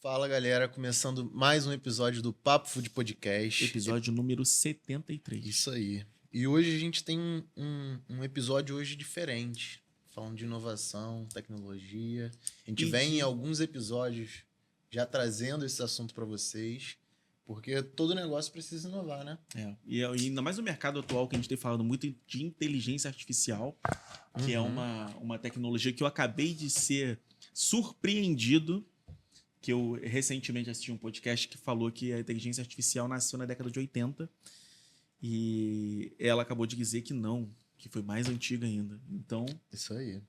Fala, galera, começando mais um episódio do Papo Food Podcast. Episódio número 73. Isso aí. E hoje a gente tem um episódio hoje diferente, falando de inovação, tecnologia. A gente vem em alguns episódios já trazendo esse assunto para vocês, porque todo negócio precisa inovar, né? E ainda mais no mercado atual, que a gente tem falado muito de inteligência artificial, que é uma tecnologia que eu acabei de ser surpreendido, que eu recentemente assisti um podcast que falou que a inteligência artificial nasceu na década de 80 e ela acabou de dizer que não, que foi mais antiga ainda. Então, isso aí.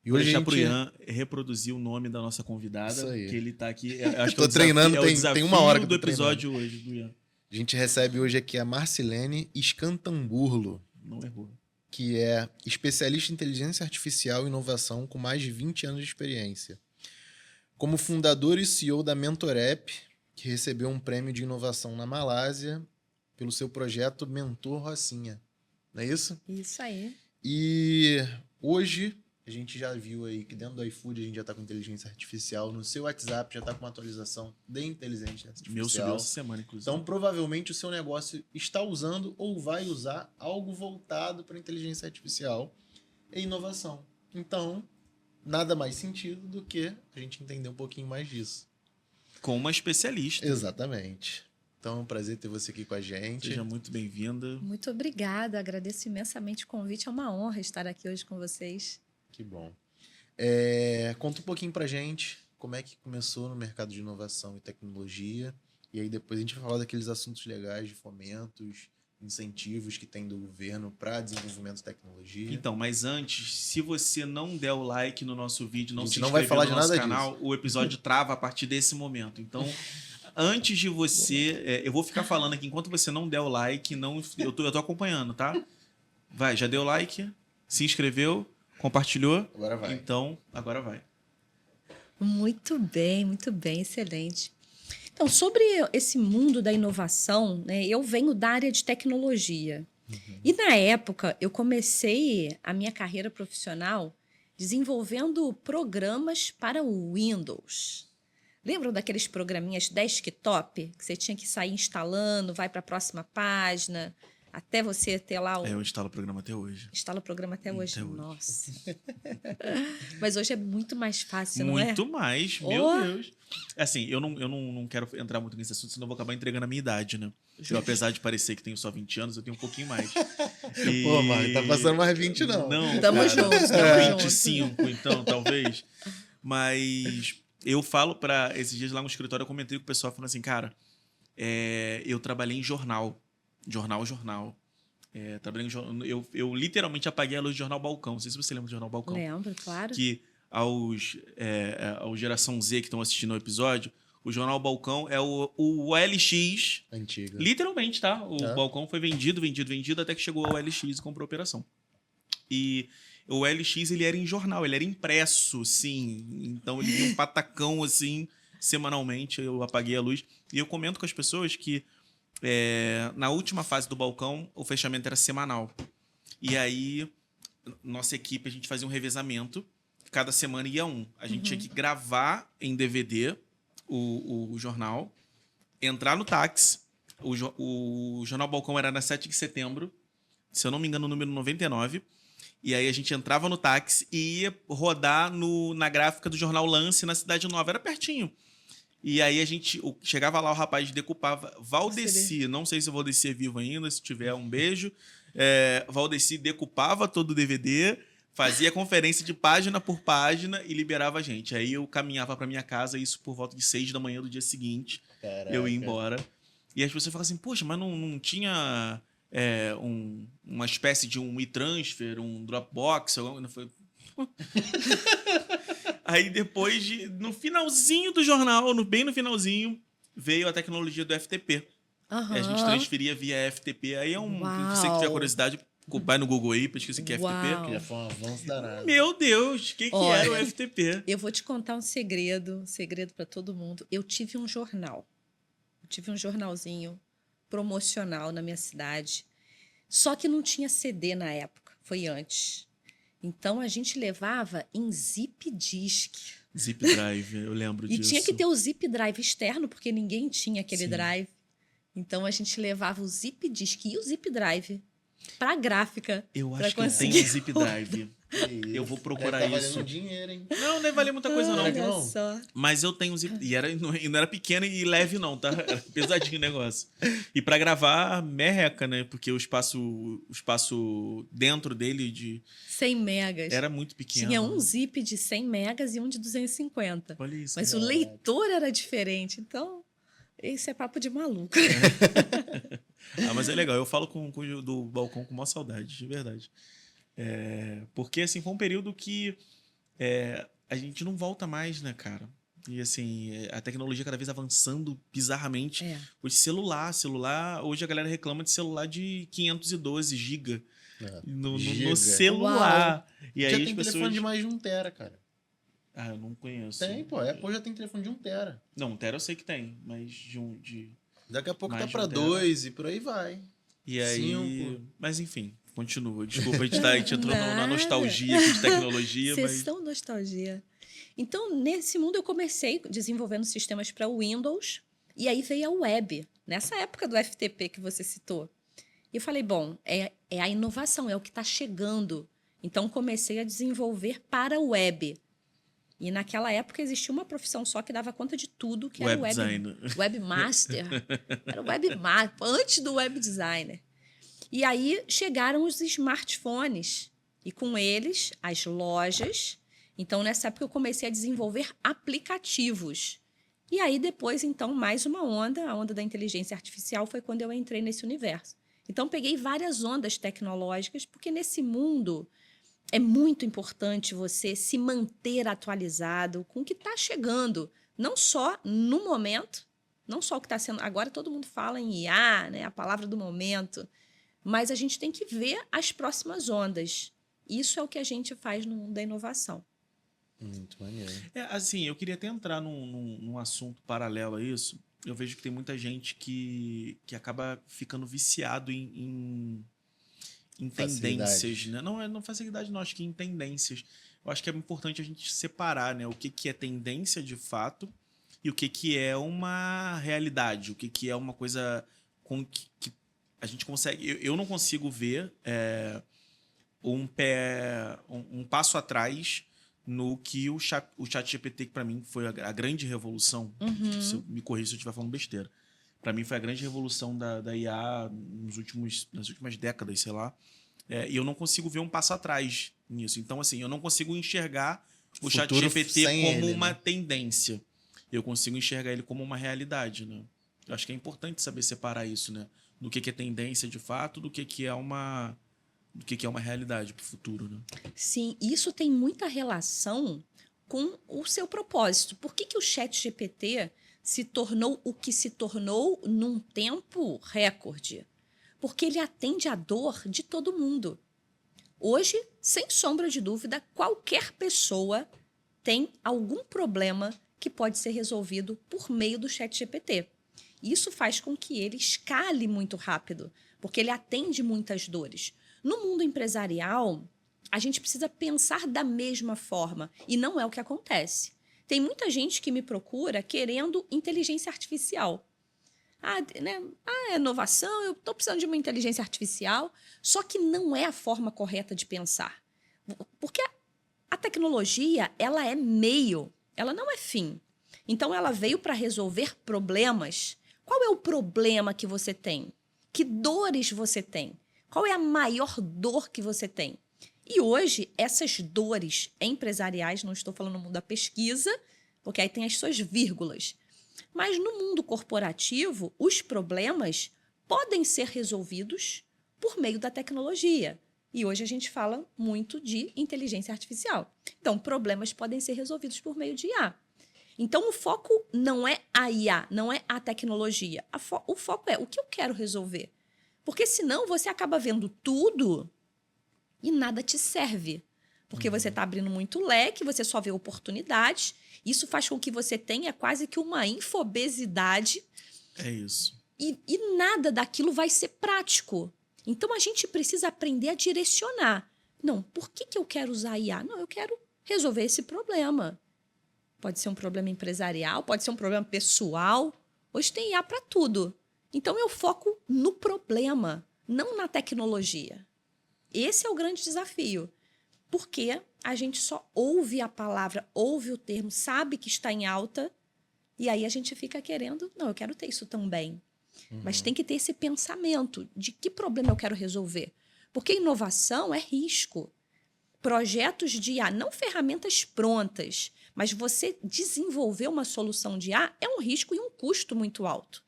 E vou deixar pro Ian reproduzir o nome da nossa convidada, que ele tá aqui. Acho que tô treinando, tem uma hora que do episódio hoje do Ian. A gente recebe hoje aqui a Marcilene Scantamburlo. Não errou. Que é especialista em inteligência artificial e inovação com mais de 20 anos de experiência. Como fundador e CEO da MentorApp, que recebeu um prêmio de inovação na Malásia pelo seu projeto Mentor Rocinha. Não é isso? Isso aí. E hoje a gente já viu aí que dentro do iFood a gente já está com inteligência artificial. No seu WhatsApp já está com uma atualização de inteligência artificial. Meu subiu essa semana, inclusive. Então, provavelmente, o seu negócio está usando ou vai usar algo voltado para inteligência artificial e inovação. Então, nada mais sentido do que a gente entender um pouquinho mais disso. Com uma especialista. Exatamente. Então, é um prazer ter você aqui com a gente. Seja muito bem-vinda. Muito obrigada. Agradeço imensamente o convite. É uma honra estar aqui hoje com vocês. Que bom. Conta um pouquinho pra gente como é que começou no mercado de inovação e tecnologia. E aí depois a gente vai falar daqueles assuntos legais de fomentos, incentivos que tem do governo para desenvolvimento de tecnologia. Então, mas antes, se você não der o like no nosso vídeo, não se não vai inscrever falar no de nosso nada canal, disso. O episódio trava a partir desse momento. Então, antes de você... eu vou ficar falando aqui, enquanto você não der o like, eu tô acompanhando, tá? Vai, já deu o like? Se inscreveu? Compartilhou? Agora vai. Então, agora vai. Muito bem, excelente. Então, sobre esse mundo da inovação, né, eu venho da área de tecnologia. E na época, eu comecei a minha carreira profissional desenvolvendo programas para o Windows. Lembram daqueles programinhas desktop que você tinha que sair instalando, vai para a próxima página, até você ter lá o... Eu instalo o programa até hoje. Instala o programa até hoje. Até hoje. Nossa. Mas hoje é muito mais fácil, não é? Muito mais, meu Deus. Assim, eu não quero entrar muito nesse assunto, senão eu vou acabar entregando a minha idade, né? Eu, apesar de parecer que tenho só 20 anos, eu tenho um pouquinho mais. Pô, Marco, tá passando mais 20 não. Não, tamo cara, juntos, 25, então, talvez. Mas eu falo pra... Esses dias lá no escritório, eu comentei com o pessoal, falando assim, cara, eu trabalhei em jornal. Jornal. Trabalhei eu literalmente apaguei a luz do Jornal Balcão. Não sei se você lembra do Jornal Balcão. Lembro, claro. Que aos geração Z que estão assistindo ao episódio, o Jornal Balcão é o OLX. Antigo. Literalmente, tá? O Balcão foi vendido, até que chegou ao OLX e comprou a operação. E o OLX, ele era em jornal, ele era impresso, sim. Então, ele vinha um patacão, assim, semanalmente. Eu apaguei a luz. E eu comento com as pessoas que na última fase do Balcão, o fechamento era semanal. E aí, nossa equipe, a gente fazia um revezamento. Cada semana ia um. A gente tinha que gravar em DVD o jornal, entrar no táxi. O Jornal Balcão era na 7 de setembro, se eu não me engano, o número 99. E aí a gente entrava no táxi e ia rodar na gráfica do Jornal Lance na Cidade Nova. Era pertinho. E aí a gente chegava lá, o rapaz decupava. Valdeci, não sei se o Valdeci é vivo ainda, se tiver, um beijo. Valdeci decupava todo o DVD, fazia conferência de página por página e liberava a gente. Aí eu caminhava para minha casa, isso por volta de 6 da manhã do dia seguinte. Caraca. Eu ia embora. E as pessoas falavam assim, poxa, mas não tinha uma espécie de um e-transfer, um Dropbox? Foi... Aí depois, no finalzinho do jornal, bem no finalzinho, veio a tecnologia do FTP. A gente transferia via FTP. Aí você que tiver curiosidade, vai no Google aí, pesquisa que é FTP. Que já foi um avanço danado. Meu Deus, o que era o FTP? Eu vou te contar um segredo para todo mundo. Eu tive um jornal. Eu tive um jornalzinho promocional na minha cidade. Só que não tinha CD na época, foi antes. Então, a gente levava em zip disk. Zip Drive, eu lembro E disso. tinha que ter o zip drive externo, porque ninguém tinha aquele drive. Então a gente levava o zip disk e o zip drive pra gráfica. Eu pra acho que eu conseguir tenho Zip Drive. Que Eu vou procurar tá isso. valendo dinheiro, hein? Não, não valia muita coisa, não. Olha não? só. Mas eu tenho Zip. E não era pequeno e leve, não, tá? Era pesadinho o negócio. E pra gravar, merreca, né? Porque o espaço dentro dele 100 megas. era muito pequeno. Tinha um zip de 100 megas e um de 250. Olha isso. Mas o leitor era diferente. Então, esse é papo de maluco. Mas é legal. Eu falo do balcão com maior saudade, de verdade. Porque, assim, foi um período que a gente não volta mais, né, cara? E, assim, a tecnologia cada vez avançando bizarramente. Hoje, celular, hoje a galera reclama de celular de 512 GB no celular. Uau. E aí já as tem pessoas... telefone de mais de 1 tera, cara. Ah, eu não conheço. Tem, pô. A Apple já tem telefone de 1 tera. Não, 1 tera eu sei que tem, mas Daqui a pouco mais tá de pra 1 tera. 2 e por aí vai. E aí... 5. Mas enfim, continua. Desculpa, a gente entrou na nostalgia aqui de tecnologia. Sessão nostalgia. Então, nesse mundo eu comecei desenvolvendo sistemas para Windows e aí veio a web, nessa época do FTP que você citou. E eu falei, bom, é a inovação, é o que está chegando. Então, comecei a desenvolver para o web. E naquela época existia uma profissão só que dava conta de tudo, que era o webmaster. Era o webmaster, antes do web designer. E aí chegaram os smartphones e com eles as lojas. Então, nessa época eu comecei a desenvolver aplicativos. E aí depois, então, mais uma onda, a onda da inteligência artificial foi quando eu entrei nesse universo. Então, peguei várias ondas tecnológicas, porque nesse mundo é muito importante você se manter atualizado com o que está chegando. Não só no momento, não só o que está sendo... Agora todo mundo fala em IA, né, a palavra do momento. Mas a gente tem que ver as próximas ondas. Isso é o que a gente faz no mundo da inovação. Muito maneiro. Assim, eu queria até entrar num assunto paralelo a isso. Eu vejo que tem muita gente que acaba ficando viciado em tendências, né? Não facilidade, não. Acho que em tendências. Eu acho que é importante a gente separar, né? O que é tendência de fato e o que é uma realidade. O que é uma coisa com que a gente consegue... Eu não consigo ver um passo atrás no que o ChatGPT, que para mim foi a grande revolução. Me corrija se eu estiver falando besteira. Para mim foi a grande revolução da IA nas últimas décadas, sei lá. E eu não consigo ver um passo atrás nisso. Então, assim, eu não consigo enxergar o ChatGPT como uma tendência. Eu consigo enxergar ele como uma realidade, né? Eu acho que é importante saber separar isso, né? Do que é tendência de fato, do que é uma realidade para o futuro, né? Sim, isso tem muita relação com o seu propósito. Por que o ChatGPT se tornou o que se tornou num tempo recorde? Porque ele atende à dor de todo mundo. Hoje, sem sombra de dúvida, qualquer pessoa tem algum problema que pode ser resolvido por meio do ChatGPT. Isso faz com que ele escale muito rápido, porque ele atende muitas dores. No mundo empresarial, a gente precisa pensar da mesma forma, e não é o que acontece. Tem muita gente que me procura querendo inteligência artificial. Inovação, eu estou precisando de uma inteligência artificial, só que não é a forma correta de pensar. Porque a tecnologia, ela é meio, ela não é fim. Então, ela veio para resolver problemas. Qual é o problema que você tem? Que dores você tem? Qual é a maior dor que você tem? E hoje, essas dores empresariais, não estou falando no mundo da pesquisa, porque aí tem as suas vírgulas, mas no mundo corporativo, os problemas podem ser resolvidos por meio da tecnologia. E hoje a gente fala muito de inteligência artificial. Então, problemas podem ser resolvidos por meio de IA. Então, o foco não é a IA, não é a tecnologia. O foco é o que eu quero resolver. Porque senão você acaba vendo tudo e nada te serve. Porque você está abrindo muito leque, você só vê oportunidades. Isso faz com que você tenha quase que uma infobesidade. É isso. E nada daquilo vai ser prático. Então, a gente precisa aprender a direcionar. Não, por que eu quero usar IA? Não, eu quero resolver esse problema. pode ser um problema empresarial, pode ser um problema pessoal. Hoje tem IA para tudo. Então, eu foco no problema, não na tecnologia. Esse é o grande desafio. Porque a gente só ouve a palavra, ouve o termo, sabe que está em alta, e aí a gente fica querendo, não, eu quero ter isso também. Mas tem que ter esse pensamento de que problema eu quero resolver. Porque inovação é risco. Projetos de IA, não ferramentas prontas, mas você desenvolver uma solução de IA é um risco e um custo muito alto.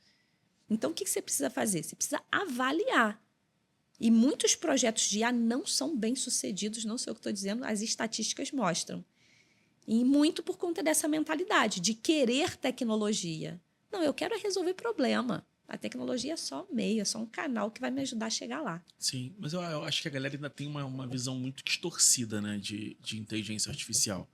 Então, o que você precisa fazer? Você precisa avaliar. E muitos projetos de IA não são bem-sucedidos, não sei o que estou dizendo, as estatísticas mostram. E muito por conta dessa mentalidade de querer tecnologia. Não, eu quero resolver problema. A tecnologia é só meio, é só um canal que vai me ajudar a chegar lá. Sim, mas eu acho que a galera ainda tem uma visão muito distorcida, né, de inteligência artificial.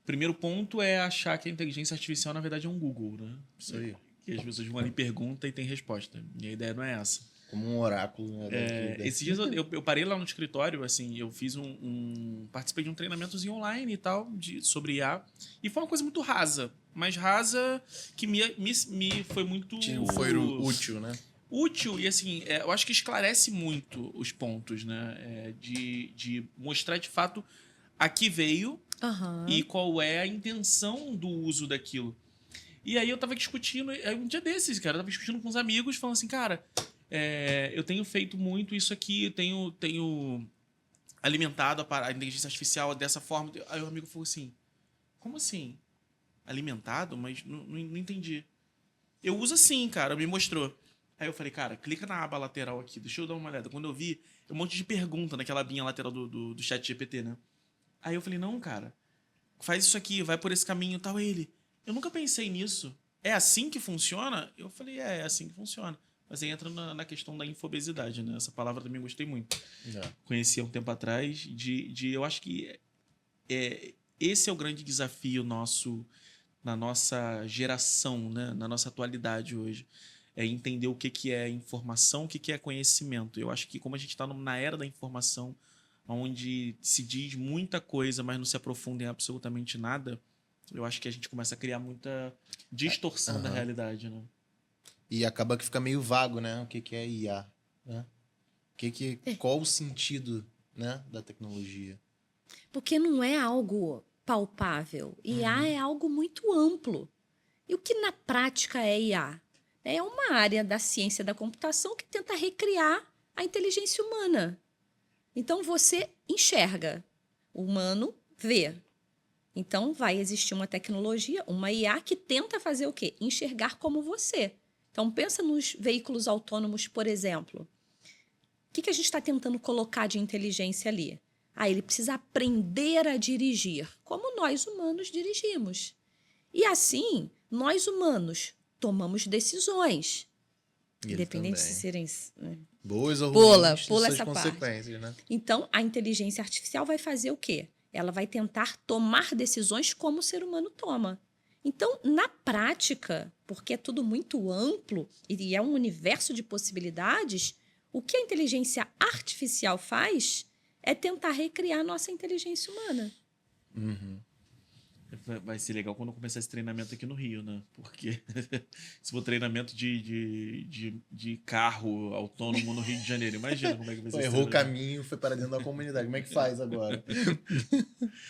Primeiro ponto é achar que a inteligência artificial, na verdade, é um Google, né? Isso aí. Que as pessoas vão ali, perguntam e tem resposta. E a ideia não é essa. Como um oráculo. Né, Esses dias eu parei lá no escritório, assim, eu fiz participei de um treinamentozinho online e tal, sobre IA, e foi uma coisa muito rasa, mas rasa que me foi muito... Foi útil, né? Útil e, assim, eu acho que esclarece muito os pontos, né? De mostrar, de fato, a que veio e qual é a intenção do uso daquilo. E aí eu tava discutindo, um dia desses, cara, eu tava discutindo com uns amigos, falando assim, cara... eu tenho feito muito isso aqui, eu tenho alimentado a inteligência artificial dessa forma. Aí o amigo falou assim, como assim? Alimentado? Mas não entendi. Eu uso assim, cara, me mostrou. Aí eu falei, cara, clica na aba lateral aqui, deixa eu dar uma olhada. Quando eu vi, um monte de pergunta naquela abinha lateral do chat GPT, né? Aí eu falei, não, cara, faz isso aqui, vai por esse caminho e tal. Aí ele, eu nunca pensei nisso. É assim que funciona? Eu falei, é assim que funciona. Mas aí entra na questão da infobesidade, né? Essa palavra também eu gostei muito. Conheci há um tempo atrás. Eu acho que esse é o grande desafio nosso, na nossa geração, né? Na nossa atualidade hoje. É entender o que é informação, o que é conhecimento. Eu acho que como a gente está na era da informação, onde se diz muita coisa, mas não se aprofunda em absolutamente nada, eu acho que a gente começa a criar muita distorção da realidade, né? E acaba que fica meio vago, né? O que é IA, né? Qual o sentido, né, da tecnologia? Porque não é algo palpável. IA é algo muito amplo. E o que na prática é IA? É uma área da ciência da computação que tenta recriar a inteligência humana. Então você enxerga, o humano vê. Então vai existir uma tecnologia, uma IA que tenta fazer o quê? Enxergar como você. Então, pensa nos veículos autônomos, por exemplo. O que a gente está tentando colocar de inteligência ali? Ele precisa aprender a dirigir, como nós humanos dirigimos. E assim, nós humanos tomamos decisões. Independente de serem... boas ou ruins, pula suas essa consequências, parte. Né? Então, a inteligência artificial vai fazer o quê? Ela vai tentar tomar decisões como o ser humano toma. Então, na prática, porque é tudo muito amplo e é um universo de possibilidades, o que a inteligência artificial faz é tentar recriar a nossa inteligência humana. Vai ser legal quando começar esse treinamento aqui no Rio, né? Porque se for treinamento de carro autônomo no Rio de Janeiro, imagina como é que vai ser. Errou o caminho, foi para dentro da comunidade. Como é que faz agora?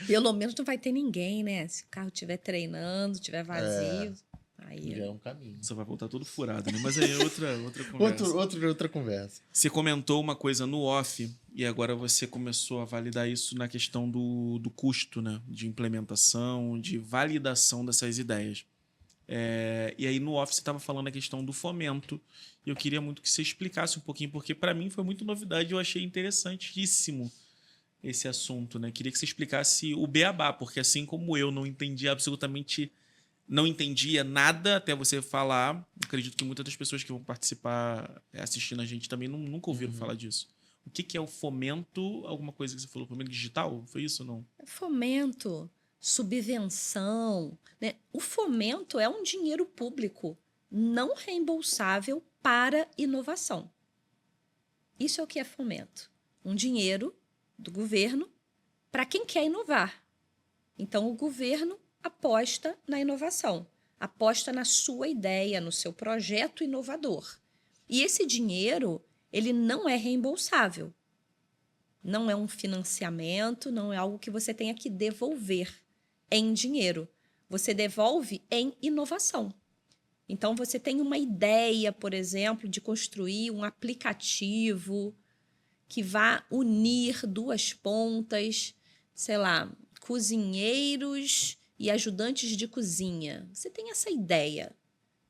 Pelo menos não vai ter ninguém, né? Se o carro estiver treinando, estiver vazio. Aí já é um caminho. Só vai voltar todo furado, né? Mas aí é outra conversa. Outra conversa. Você comentou uma coisa no off e agora você começou a validar isso na questão do custo, né? De implementação, de validação dessas ideias. E aí no off você estava falando a questão do fomento e eu queria muito que você explicasse um pouquinho, porque para mim foi muito novidade e eu achei interessantíssimo esse assunto, né? Queria que você explicasse o beabá, porque assim como eu não entendia nada até você falar. Acredito que muitas das pessoas que vão participar assistindo a gente também nunca ouviram falar disso. O que é o fomento? Alguma coisa que você falou? Fomento digital? Foi isso ou não? Fomento, subvenção. Né? O fomento é um dinheiro público não reembolsável para inovação. Isso é o que é fomento. Um dinheiro do governo para quem quer inovar. Então, o governo aposta na inovação, aposta na sua ideia, no seu projeto inovador. E esse dinheiro, ele não é reembolsável. Não é um financiamento, não é algo que você tenha que devolver em dinheiro. Você devolve em inovação. Então, você tem uma ideia, por exemplo, de construir um aplicativo que vá unir duas pontas, sei lá, cozinheiros e ajudantes de cozinha. Você tem essa ideia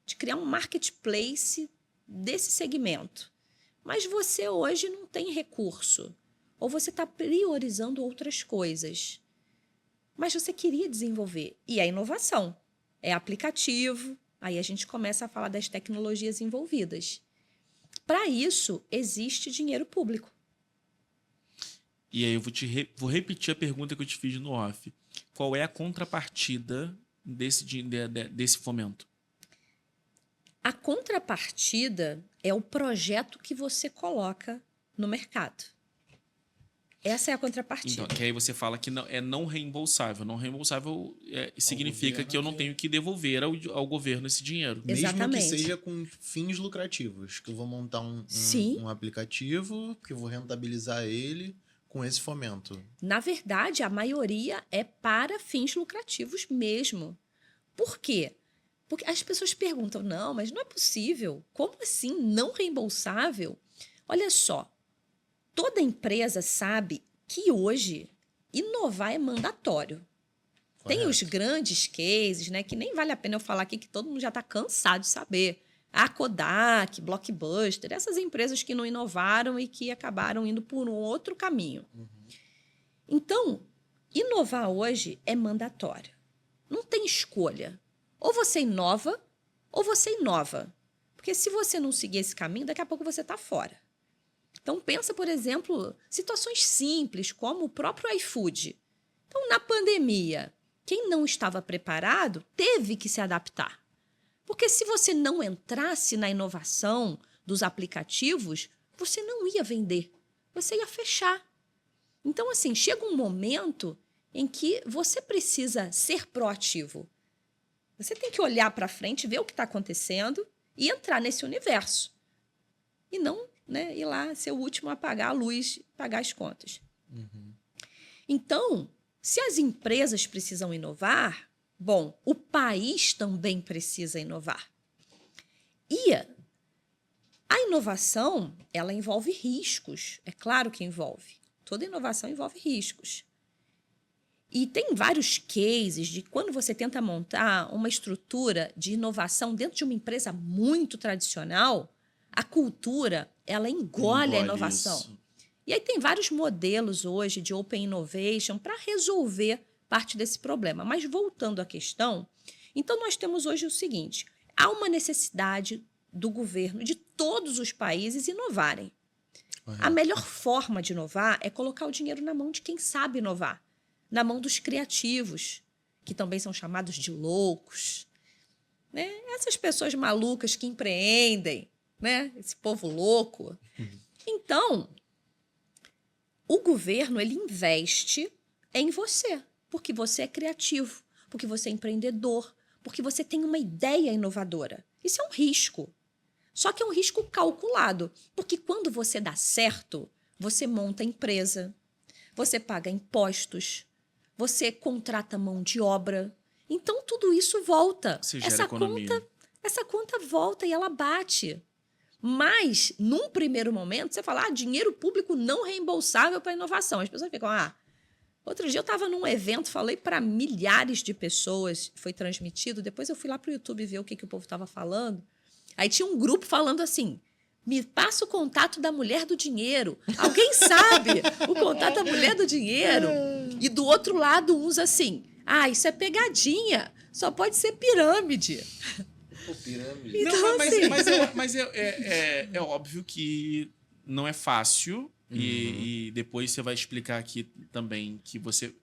de criar um marketplace desse segmento. Mas você hoje não tem recurso. Ou você está priorizando outras coisas. Mas você queria desenvolver. E é inovação. É aplicativo. Aí a gente começa a falar das tecnologias envolvidas. Para isso, existe dinheiro público. E aí eu vou repetir a pergunta que eu te fiz no off. Qual é a contrapartida desse fomento? A contrapartida é o projeto que você coloca no mercado. Essa é a contrapartida. Então, que aí você fala que não reembolsável. Não reembolsável significa que eu não tenho que devolver ao governo esse dinheiro. Exatamente. Mesmo que seja com fins lucrativos. Que eu vou montar um aplicativo, que eu vou rentabilizar ele com esse fomento. Na verdade, a maioria é para fins lucrativos mesmo. Por quê? Porque as pessoas perguntam, não, mas não é possível. Como assim não reembolsável? Olha só, toda empresa sabe que hoje inovar é mandatório. Correto. Tem os grandes cases, né, que nem vale a pena eu falar aqui, que todo mundo já está cansado de saber. A Kodak, Blockbuster, essas empresas que não inovaram e que acabaram indo por um outro caminho. Então, inovar hoje é mandatório. Não tem escolha. Ou você inova, ou você inova. Porque se você não seguir esse caminho, daqui a pouco você está fora. Então, pensa, por exemplo, situações simples, como o próprio iFood. Então, na pandemia, quem não estava preparado teve que se adaptar. Porque se você não entrasse na inovação dos aplicativos, você não ia vender, você ia fechar. Então, assim, chega um momento em que você precisa ser proativo. Você tem que olhar para frente, ver o que está acontecendo e entrar nesse universo. E não, né, ir lá ser o último a pagar a luz, pagar as contas. Então, se as empresas precisam inovar, bom, o país também precisa inovar. E a inovação, ela envolve riscos. É claro que envolve. Toda inovação envolve riscos. E tem vários cases de quando você tenta montar uma estrutura de inovação dentro de uma empresa muito tradicional, a cultura, ela engole a inovação. Isso. E aí tem vários modelos hoje de Open Innovation para resolver parte desse problema. Mas voltando à questão, então nós temos hoje o seguinte, há uma necessidade do governo de todos os países inovarem. A melhor forma de inovar é colocar o dinheiro na mão de quem sabe inovar, na mão dos criativos, que também são chamados de loucos. Né? Essas pessoas malucas que empreendem, né? Esse povo louco. Então, o governo ele investe em você, porque você é criativo, porque você é empreendedor, porque você tem uma ideia inovadora. Isso é um risco. Só que é um risco calculado, porque quando você dá certo, você monta empresa, você paga impostos, você contrata mão de obra. Então, tudo isso volta. Você gera economia. Essa conta volta e ela bate. Mas, num primeiro momento, você fala, dinheiro público não reembolsável para inovação. As pessoas ficam, Outro dia eu estava num evento, falei para milhares de pessoas, foi transmitido, depois eu fui lá para o YouTube ver o que o povo estava falando. Aí tinha um grupo falando assim, me passa o contato da mulher do dinheiro. Alguém sabe o contato da mulher do dinheiro? E do outro lado, uns assim, isso é pegadinha, só pode ser pirâmide. Pirâmide. Então, não, assim... mas é óbvio que não é fácil. E depois você vai explicar aqui também que você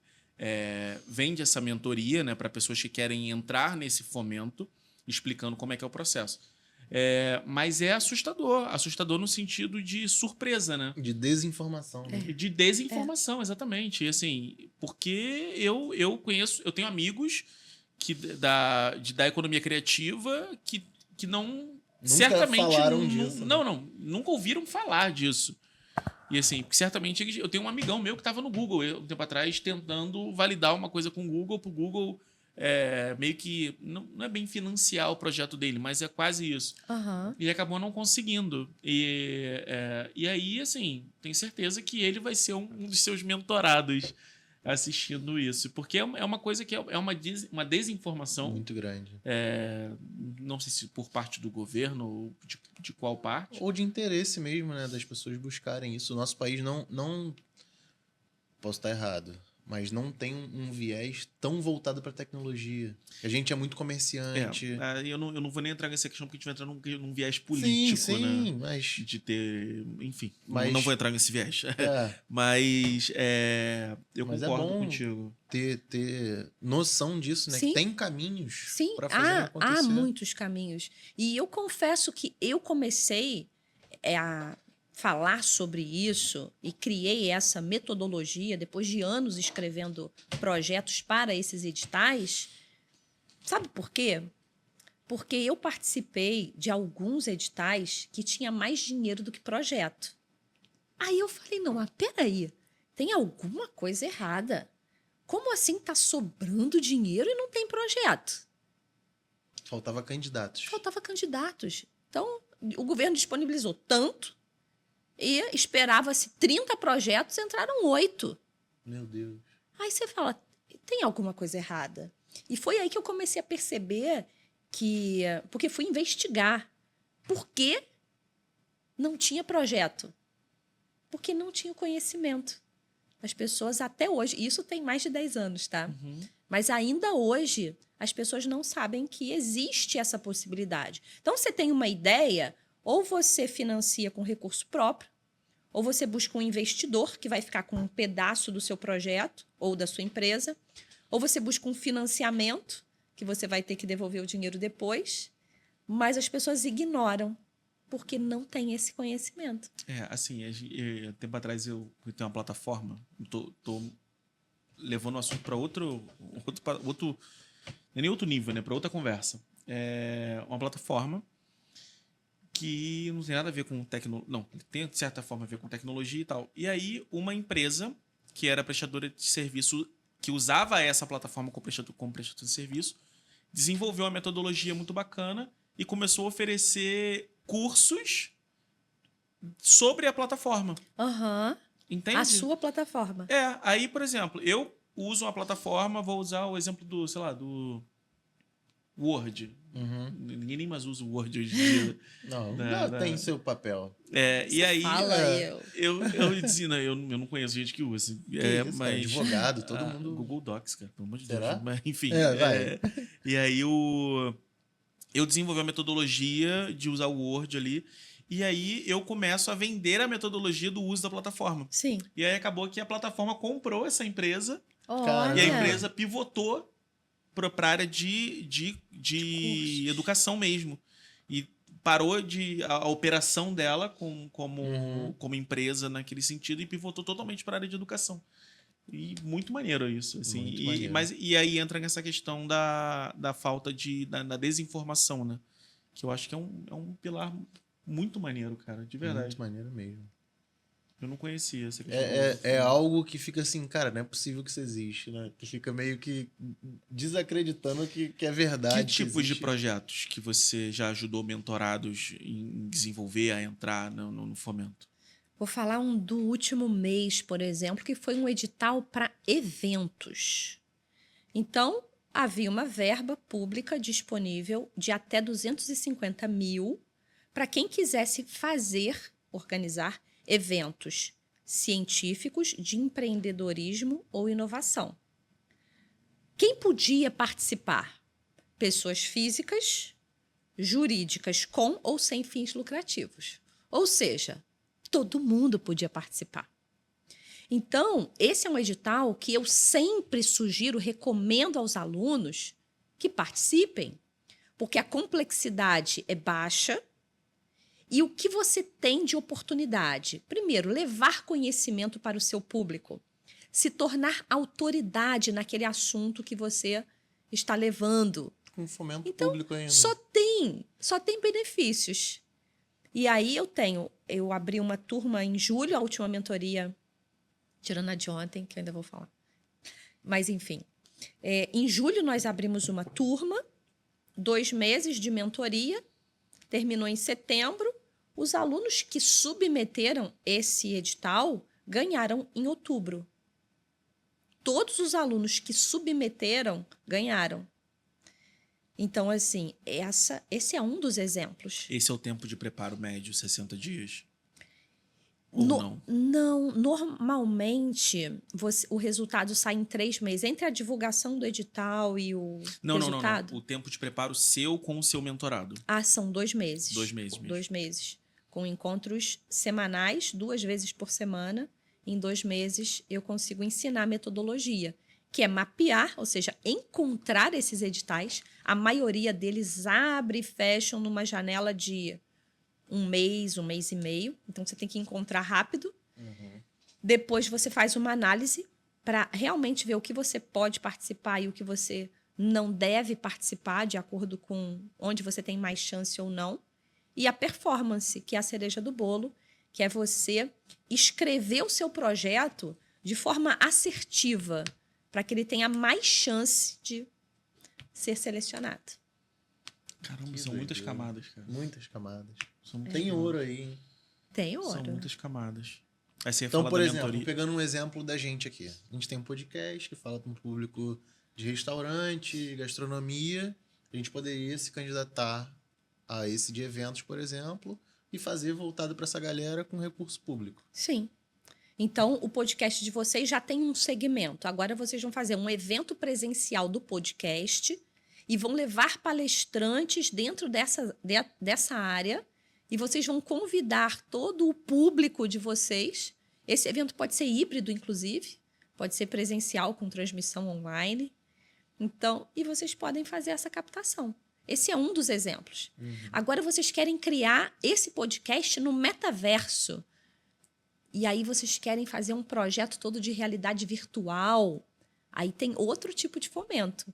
vende essa mentoria, né, para pessoas que querem entrar nesse fomento, explicando como é que é o processo. Mas é assustador no sentido de surpresa, né? De desinformação. Né? De desinformação, exatamente. E, assim, porque eu tenho amigos da economia criativa que não... Nunca certamente falaram disso, né? Não, nunca ouviram falar disso. E assim, certamente eu tenho um amigão meu que estava no Google um tempo atrás tentando validar uma coisa com o Google, para o Google meio que não é bem financiar o projeto dele, mas é quase isso. Aham. E acabou não conseguindo. E aí, assim, tenho certeza que ele vai ser um dos seus mentorados assistindo isso. Porque é uma coisa que é uma desinformação. Muito grande. Não sei se por parte do governo ou de qual parte. Ou de interesse mesmo, né? Das pessoas buscarem isso. O nosso país não... Posso estar errado, mas não tem um viés tão voltado para a tecnologia. A gente é muito comerciante. Eu não vou nem entrar nessa questão, porque a gente vai entrar num viés político, sim, né? mas... De ter... Enfim, Mas- não vou entrar nesse viés. É, Mas eu Mas concordo bom contigo. ter noção disso, né? Sim. Que tem caminhos Sim, para fazer acontecer. há muitos caminhos. E eu confesso que eu comecei a falar sobre isso e criei essa metodologia depois de anos escrevendo projetos para esses editais. Sabe por quê? Porque eu participei de alguns editais que tinha mais dinheiro do que projeto. Aí eu falei, não, mas peraí, tem alguma coisa errada. Como assim está sobrando dinheiro e não tem projeto? Faltava candidatos. Faltava candidatos. Então, o governo disponibilizou tanto e esperava-se 30 projetos, entraram 8. Meu Deus. Aí você fala, tem alguma coisa errada. E foi aí que eu comecei a perceber que... Porque fui investigar. Por que não tinha projeto? Porque não tinha conhecimento. As pessoas até hoje... Isso tem mais de 10 anos, tá? Uhum. Mas ainda hoje, as pessoas não sabem que existe essa possibilidade. Então, você tem uma ideia, ou você financia com recurso próprio, ou você busca um investidor que vai ficar com um pedaço do seu projeto ou da sua empresa, ou você busca um financiamento, que você vai ter que devolver o dinheiro depois, mas as pessoas ignoram, porque não tem esse conhecimento. Assim, tempo atrás eu tenho uma plataforma, tô levando o assunto para outro não é nem outro nível, né? Para outra conversa. É uma plataforma que não tem nada a ver com tecnologia. Não, tem de certa forma a ver com tecnologia e tal. E aí, uma empresa que era prestadora de serviço, que usava essa plataforma como prestador de serviço, desenvolveu uma metodologia muito bacana e começou a oferecer cursos sobre a plataforma. Aham. Entende? A sua plataforma. Aí, por exemplo, eu uso uma plataforma, vou usar o exemplo do Word. Uhum. Ninguém nem mais usa o Word hoje em dia. Não, tem seu papel. E aí, Fala eu dizia, eu não conheço gente que usa. Isso, cara, advogado, todo mundo... Google Docs, cara, pelo amor de Será? Deus. Mas, enfim. Vai. E aí, eu desenvolvi a metodologia de usar o Word ali. E aí, eu começo a vender a metodologia do uso da plataforma. Sim. E aí, acabou que a plataforma comprou essa empresa. Olha. E a empresa pivotou para a área de educação mesmo. E parou a operação dela como empresa naquele sentido e pivotou totalmente para a área de educação. E muito maneiro isso. Assim. Muito maneiro. E aí entra nessa questão da falta da desinformação, né? Que eu acho que é um pilar muito maneiro, cara, de verdade. Muito maneiro mesmo. Eu não conhecia essa questão. É algo que fica assim, cara, não é possível que isso existe, né? Que fica meio que desacreditando que é verdade. Que tipos de existe. projetos que você já ajudou mentorados em desenvolver, a entrar no fomento? Vou falar do último mês, por exemplo, que foi um edital para eventos. Então, havia uma verba pública disponível de até 250 mil para quem quisesse organizar eventos científicos de empreendedorismo ou inovação. Quem podia participar? Pessoas físicas, jurídicas com ou sem fins lucrativos. Ou seja, todo mundo podia participar. Então, esse é um edital que eu sempre sugiro, recomendo aos alunos que participem, porque a complexidade é baixa e o que você tem de oportunidade? Primeiro, levar conhecimento para o seu público, se tornar autoridade naquele assunto que você está levando. Com fomento Então, público ainda. Só tem benefícios. E aí eu abri uma turma em julho, a última mentoria, tirando a de ontem, que eu ainda vou falar. Mas, enfim, em julho nós abrimos uma turma, 2 meses de mentoria, terminou em setembro. Os alunos que submeteram esse edital ganharam em outubro. Todos os alunos que submeteram ganharam. Então, assim, esse é um dos exemplos. Esse é o tempo de preparo médio, 60 dias? Ou não? Não, normalmente o resultado sai em 3 meses. Entre a divulgação do edital e o resultado... Não. O tempo de preparo seu com o seu mentorado. São 2 meses. 2 meses mesmo. 2 meses. Com encontros semanais, 2 vezes por semana. Em 2 meses, eu consigo ensinar a metodologia, que é mapear, ou seja, encontrar esses editais. A maioria deles abre e fecham numa janela de 1 mês, 1 mês e meio. Então, você tem que encontrar rápido. Uhum. Depois, você faz uma análise para realmente ver o que você pode participar e o que você não deve participar, de acordo com onde você tem mais chance ou não. E a performance, que é a cereja do bolo, que é você escrever o seu projeto de forma assertiva, para que ele tenha mais chance de ser selecionado. Caramba, são muitas camadas, cara. Muitas camadas. Tem ouro aí, hein? Tem ouro. São muitas camadas. Aí você ia Então, falar por da exemplo, mentoria. pegando um exemplo da gente aqui. A gente tem um podcast que fala com o público de restaurante, gastronomia. A gente poderia se candidatar a esse de eventos, por exemplo, e fazer voltado para essa galera com recurso público. Sim. Então, o podcast de vocês já tem um segmento. Agora vocês vão fazer um evento presencial do podcast e vão levar palestrantes dentro dessa área e vocês vão convidar todo o público de vocês. Esse evento pode ser híbrido, inclusive. Pode ser presencial com transmissão online. Então, e vocês podem fazer essa captação. Esse é um dos exemplos. Agora vocês querem criar esse podcast no metaverso. E aí vocês querem fazer um projeto todo de realidade virtual. Aí tem outro tipo de fomento.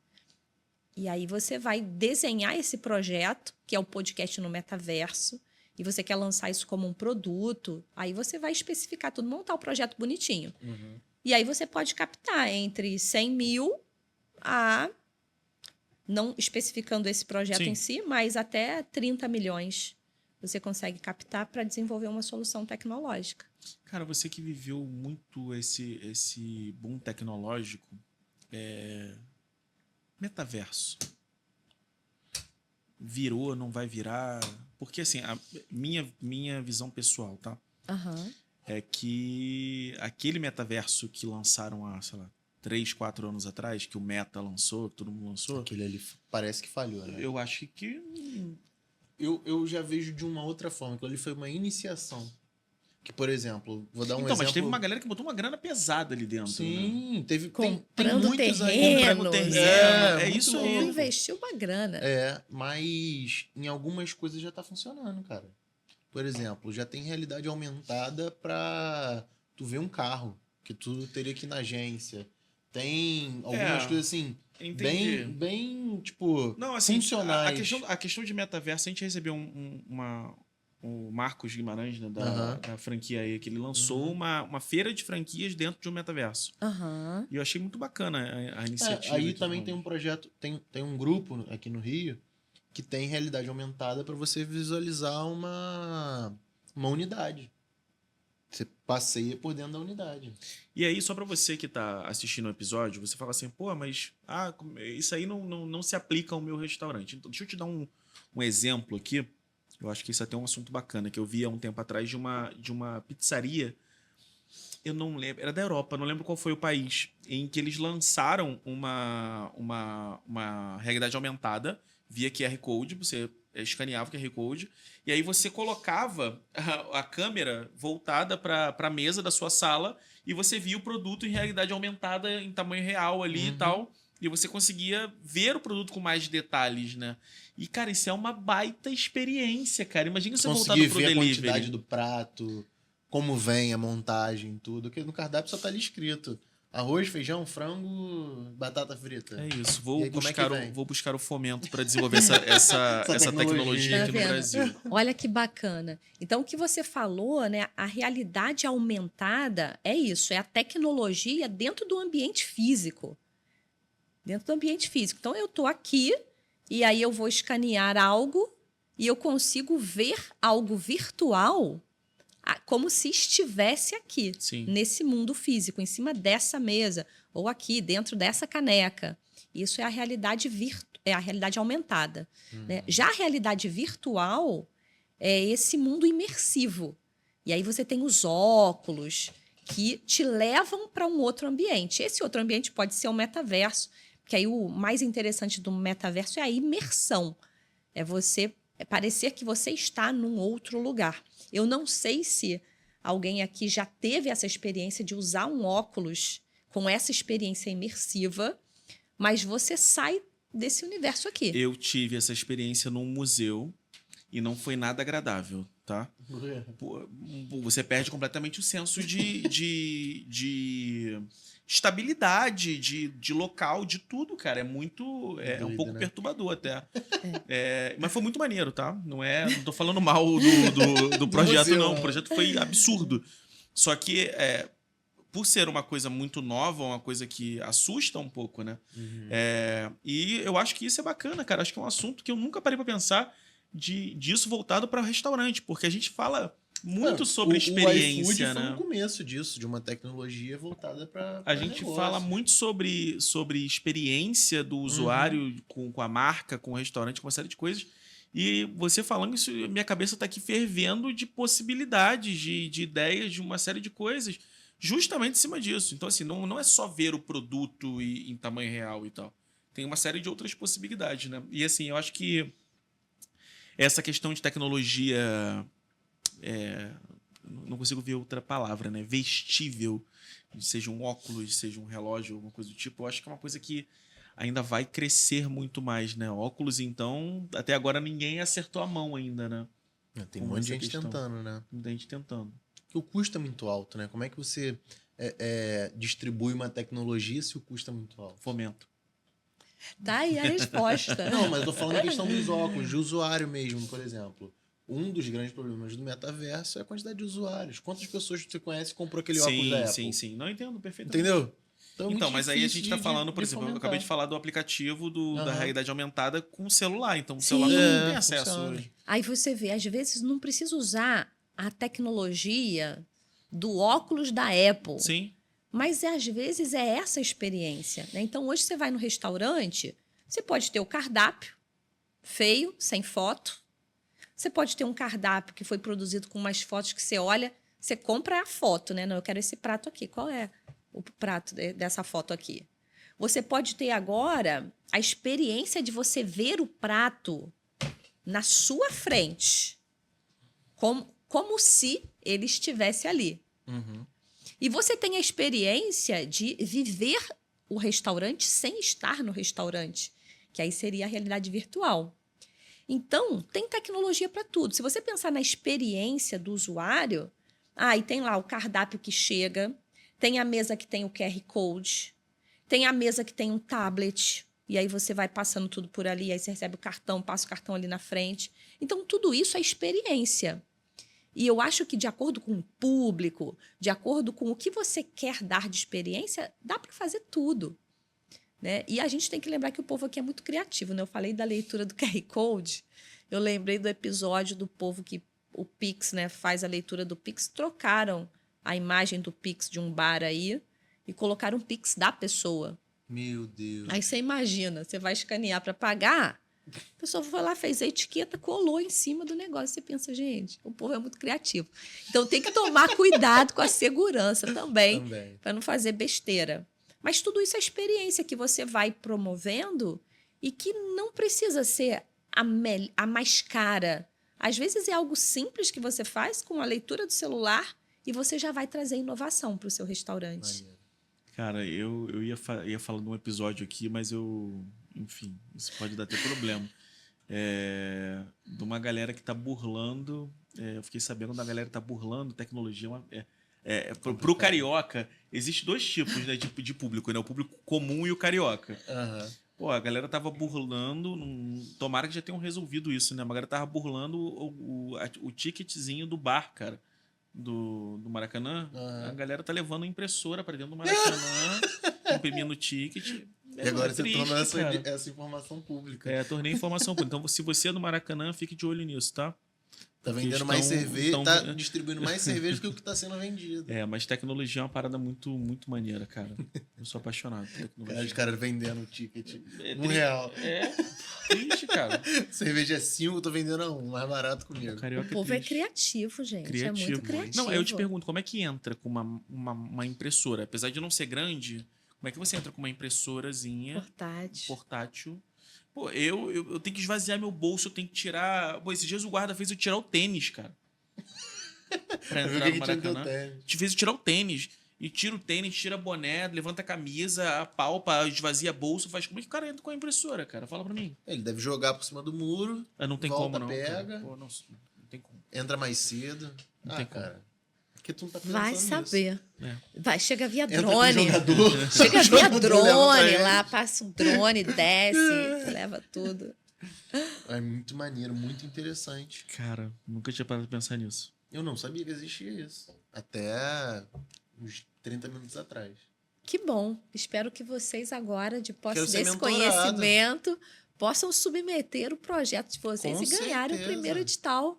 E aí você vai desenhar esse projeto, que é o podcast no metaverso, e você quer lançar isso como um produto, aí você vai especificar tudo, montar o projeto bonitinho. E aí você pode captar entre 100 mil a... não especificando esse projeto em si, mas até 30 milhões você consegue captar para desenvolver uma solução tecnológica. Cara, você que viveu muito esse boom tecnológico, metaverso, virou, não vai virar? Porque, assim, a minha visão pessoal, tá? É que aquele metaverso que lançaram há, sei lá, 3, 4 anos atrás, que o Meta lançou, que todo mundo lançou. Aquele ali parece que falhou, né? Eu acho que... Eu já vejo de uma outra forma. Aquilo ali foi uma iniciação. Que, por exemplo, vou dar um exemplo... Mas teve uma galera que botou uma grana pesada ali dentro. Sim, né? tem comprando muitos terrenos. É isso aí. Investiu uma grana. Mas em algumas coisas já tá funcionando, cara. Por exemplo, já tem realidade aumentada pra tu ver um carro, que tu teria que ir na agência. Tem algumas coisas assim, bem tipo, não, assim, funcionais. A questão de metaverso, a gente recebeu o Marcos Guimarães, né, da franquia aí, que ele lançou uma feira de franquias dentro de um metaverso. E eu achei muito bacana a iniciativa. Aí também tem um projeto, tem um grupo aqui no Rio que tem realidade aumentada para você visualizar uma unidade. Você passeia por dentro da unidade. E aí, só para você que tá assistindo o episódio, você fala assim, pô, mas isso aí não se aplica ao meu restaurante. Então, deixa eu te dar um exemplo aqui. Eu acho que isso até é um assunto bacana, que eu vi há um tempo atrás de uma pizzaria. Eu não lembro, era da Europa, não lembro qual foi o país, em que eles lançaram uma realidade aumentada via QR Code, você escaneava o QR Code, e aí você colocava a câmera voltada para a mesa da sua sala e você via o produto em realidade aumentada em tamanho real ali e tal, e você conseguia ver o produto com mais detalhes, né? E, cara, isso é uma baita experiência, cara. Imagina você voltado pro ver delivery. A quantidade do prato, como vem a montagem, tudo, que no cardápio só tá ali escrito Arroz, feijão, frango, batata frita. É isso. E aí, como é que vem? Vou buscar o fomento para desenvolver essa tecnologia Tá aqui no vendo? Brasil. Olha que bacana. Então, o que você falou, né? A realidade aumentada é isso, é a tecnologia dentro do ambiente físico. Dentro do ambiente físico. Então, eu estou aqui e aí eu vou escanear algo e eu consigo ver algo virtual como se estivesse aqui, Sim. nesse mundo físico, em cima dessa mesa, ou aqui, dentro dessa caneca. Isso é a realidade é a realidade aumentada. Né? Já a realidade virtual é esse mundo imersivo. E aí você tem os óculos que te levam para um outro ambiente. Esse outro ambiente pode ser o metaverso, porque aí o mais interessante do metaverso é a imersão. É parecer que você está num outro lugar. Eu não sei se alguém aqui já teve essa experiência de usar um óculos com essa experiência imersiva, mas você sai desse universo aqui. Eu tive essa experiência num museu e não foi nada agradável, tá? Você perde completamente o senso de estabilidade, de local, de tudo, cara. É muito... É um pouco perturbador até. Mas foi muito maneiro, tá? Não tô falando mal do projeto, museu, não. O projeto foi absurdo. Só que, por ser uma coisa muito nova, uma coisa que assusta um pouco, né? E eu acho que isso é bacana, cara. Acho que é um assunto que eu nunca parei pra pensar disso voltado para restaurante, porque a gente fala muito sobre experiência, o iFood né? foi no começo disso, de uma tecnologia voltada para A gente fala muito sobre experiência do usuário com a marca, com o restaurante, com uma série de coisas. E você falando isso, minha cabeça está aqui fervendo de possibilidades, de ideias, de uma série de coisas, justamente em cima disso. Então, assim, não é só ver o produto em tamanho real e tal. Tem uma série de outras possibilidades, né? E, assim, eu acho que essa questão de tecnologia... não consigo ver outra palavra, né? Vestível, seja um óculos, seja um relógio, alguma coisa do tipo. Eu acho que é uma coisa que ainda vai crescer muito mais, né? Óculos, então, até agora ninguém acertou a mão ainda, né? Tem um monte de gente tentando, né? Muita gente tentando. Porque o custo é muito alto, né? Como é que você distribui uma tecnologia se o custo é muito alto? Fomento. Tá aí a resposta. Não, mas eu tô falando a questão dos óculos, de usuário mesmo, por exemplo. Um dos grandes problemas do metaverso é a quantidade de usuários. Quantas pessoas você conhece que comprou aquele óculos da Apple? Sim. Não entendo perfeitamente. Entendeu? Então, mas aí a gente tá falando, por exemplo, eu acabei de falar do aplicativo da realidade aumentada com o celular. Então, o celular não tem acesso hoje. Aí você vê, às vezes não precisa usar a tecnologia do óculos da Apple. Sim. Mas, às vezes, é essa experiência. Né? Então, hoje você vai no restaurante, você pode ter o cardápio feio, sem foto. Você pode ter um cardápio que foi produzido com umas fotos que você olha, você compra a foto, né? Não, eu quero esse prato aqui. Qual é o prato dessa foto aqui? Você pode ter agora a experiência de você ver o prato na sua frente, como se ele estivesse ali. E você tem a experiência de viver o restaurante sem estar no restaurante, que aí seria a realidade virtual. Então, tem tecnologia para tudo. Se você pensar na experiência do usuário, e tem lá o cardápio que chega, tem a mesa que tem o QR Code, tem a mesa que tem um tablet, e aí você vai passando tudo por ali, aí você recebe o cartão, passa o cartão ali na frente. Então, tudo isso é experiência. E eu acho que, de acordo com o público, de acordo com o que você quer dar de experiência, dá para fazer tudo. Né? E a gente tem que lembrar que o povo aqui é muito criativo. Né? Eu falei da leitura do QR Code, eu lembrei do episódio do povo que o Pix, né, faz a leitura do Pix, trocaram a imagem do Pix de um bar aí e colocaram o Pix da pessoa. Meu Deus. Aí você imagina, você vai escanear para pagar, a pessoa foi lá, fez a etiqueta, colou em cima do negócio. Você pensa, gente, o povo é muito criativo. Então tem que tomar cuidado com a segurança também. Para não fazer besteira. Mas tudo isso é experiência que você vai promovendo e que não precisa ser a mais cara. Às vezes é algo simples que você faz com a leitura do celular e você já vai trazer inovação para o seu restaurante. Cara, eu ia falar de um episódio aqui, mas enfim, isso pode dar até problema. De uma galera que está burlando. Eu fiquei sabendo da galera que está burlando tecnologia. Pro carioca, existem 2 tipos, né, de público, né? O público comum e o carioca. Pô, a galera tava burlando, tomara que já tenham resolvido isso, né? Mas a galera tava burlando o ticketzinho do bar, cara, do Maracanã. A galera tá levando impressora pra dentro do Maracanã, imprimindo o ticket. E agora triste, você torna cara. essa informação pública. Tornei informação pública. Então, se você é do Maracanã, fique de olho nisso, tá? Tá vendendo mais cerveja, tá distribuindo mais cerveja do que o que tá sendo vendido. Mas tecnologia é uma parada muito, muito maneira, cara. Eu sou apaixonado por tecnologia. Os caras vendendo o ticket. R$1. Triste, cara. Cerveja é 5, eu tô vendendo a 1, mais barato comigo. O povo é criativo, gente. É muito criativo. Não, eu te pergunto, como é que entra com uma impressora? Apesar de não ser grande, como é que você entra com uma impressorazinha portátil? Pô, eu tenho que esvaziar meu bolso, eu tenho que tirar... Pô, esses dias o guarda fez eu tirar o tênis, cara. Pra entrar no Maracanã. Te fez eu tirar o tênis. E tira o tênis, tira a boné, levanta a camisa, apalpa, esvazia bolso, faz... Como é que o cara entra com a impressora, cara? Fala pra mim. Ele deve jogar por cima do muro. Não tem volta, como, não. Pega. Pô, não tem como. Entra mais cedo. Não tem como. Cara. Porque tu não tá vai saber. Nisso. Chega via Entra drone. Chega via drone lá, passa um drone, desce, leva tudo. É muito maneiro, muito interessante. Cara, nunca tinha parado de pensar nisso. Eu não sabia que existia isso. Até uns 30 minutos atrás. Que bom. Espero que vocês agora, de posse desse conhecimento, possam submeter o projeto de vocês e ganharem o primeiro edital.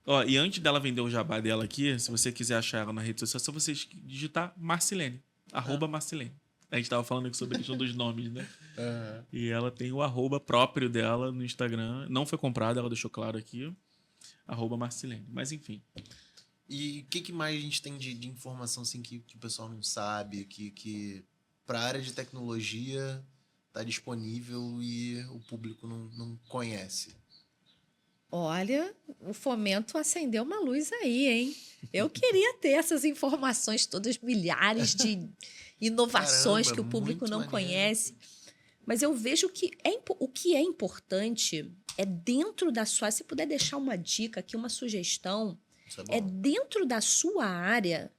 Ó, e antes dela vender o jabá dela aqui, se você quiser achar ela na rede social, é só você digitar Marcilene. @Marcilene. A gente tava falando aqui sobre a questão dos nomes, né? E ela tem o arroba próprio dela no Instagram. Não foi comprada, ela deixou claro aqui. @Marcilene. Mas enfim. E o que mais a gente tem de informação assim, que o pessoal não sabe, que para a área de tecnologia tá disponível e o público não conhece? Olha, o Fomento acendeu uma luz aí, hein? Eu queria ter essas informações todas, milhares de inovações que o público não conhece. Mas eu vejo que o que é importante é dentro da sua... Se puder deixar uma dica aqui, uma sugestão, é dentro da sua área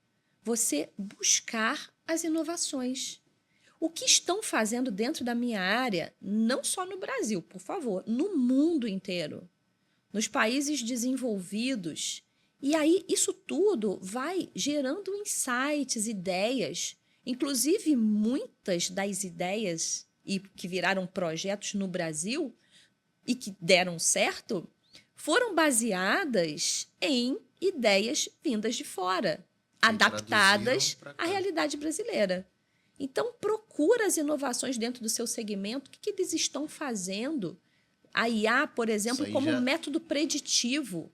você buscar as inovações. O que estão fazendo dentro da minha área, não só no Brasil, por favor, no mundo inteiro. Nos países desenvolvidos. E aí, isso tudo vai gerando insights, ideias. Inclusive, muitas das ideias que viraram projetos no Brasil e que deram certo, foram baseadas em ideias vindas de fora, adaptadas à realidade brasileira. Então, procura as inovações dentro do seu segmento, o que eles estão fazendo. A IA, por exemplo, como método preditivo.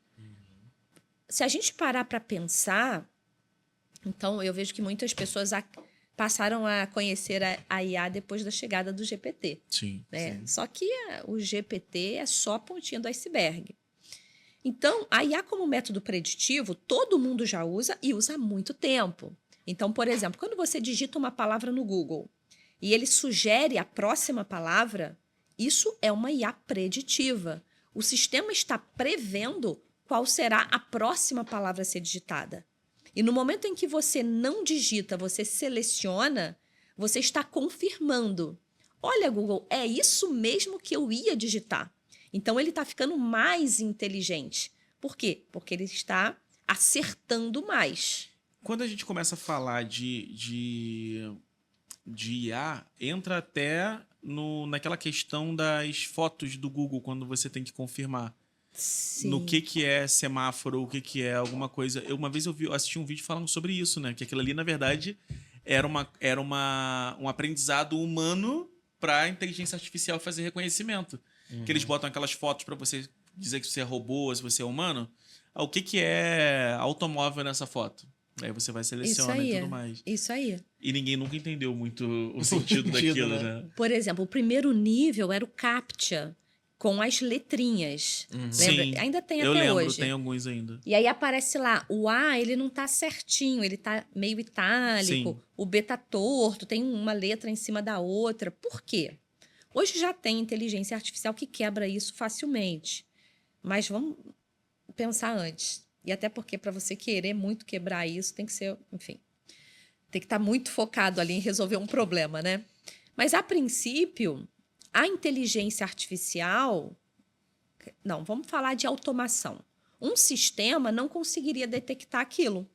Se a gente parar para pensar, então eu vejo que muitas pessoas passaram a conhecer a IA depois da chegada do GPT. Sim. Só que o GPT é só a pontinha do iceberg. Então, a IA como método preditivo, todo mundo já usa e usa há muito tempo. Então, por exemplo, quando você digita uma palavra no Google e ele sugere a próxima palavra, isso é uma IA preditiva. O sistema está prevendo qual será a próxima palavra a ser digitada. E no momento em que você não digita, você seleciona, você está confirmando. Olha, Google, é isso mesmo que eu ia digitar. Então, ele está ficando mais inteligente. Por quê? Porque ele está acertando mais. Quando a gente começa a falar de IA, entra até naquela questão das fotos do Google, quando você tem que confirmar. Sim. No que é semáforo, o que é alguma coisa. Uma vez eu assisti um vídeo falando sobre isso, né? Que aquilo ali, na verdade, era um aprendizado humano para a inteligência artificial fazer reconhecimento. Que eles botam aquelas fotos para você dizer que você é robô, se você é humano. O que é automóvel nessa foto? Aí você vai selecionar e tudo mais. Isso aí. E ninguém nunca entendeu muito o sentido daquilo, né? Por exemplo, o primeiro nível era o CAPTCHA, com as letrinhas. Lembra? Sim, ainda tem eu até lembro, hoje. tem alguns ainda. E aí aparece lá, o A, ele não tá certinho, ele tá meio itálico, Sim. o B tá torto, tem uma letra em cima da outra. Por quê? Hoje já tem inteligência artificial que quebra isso facilmente. Mas vamos pensar antes. E até porque para você querer muito quebrar isso, tem que ser, enfim, tem que estar muito focado ali em resolver um problema, né? Mas, a princípio, a inteligência artificial... Não, vamos falar de automação. Um sistema não conseguiria detectar aquilo.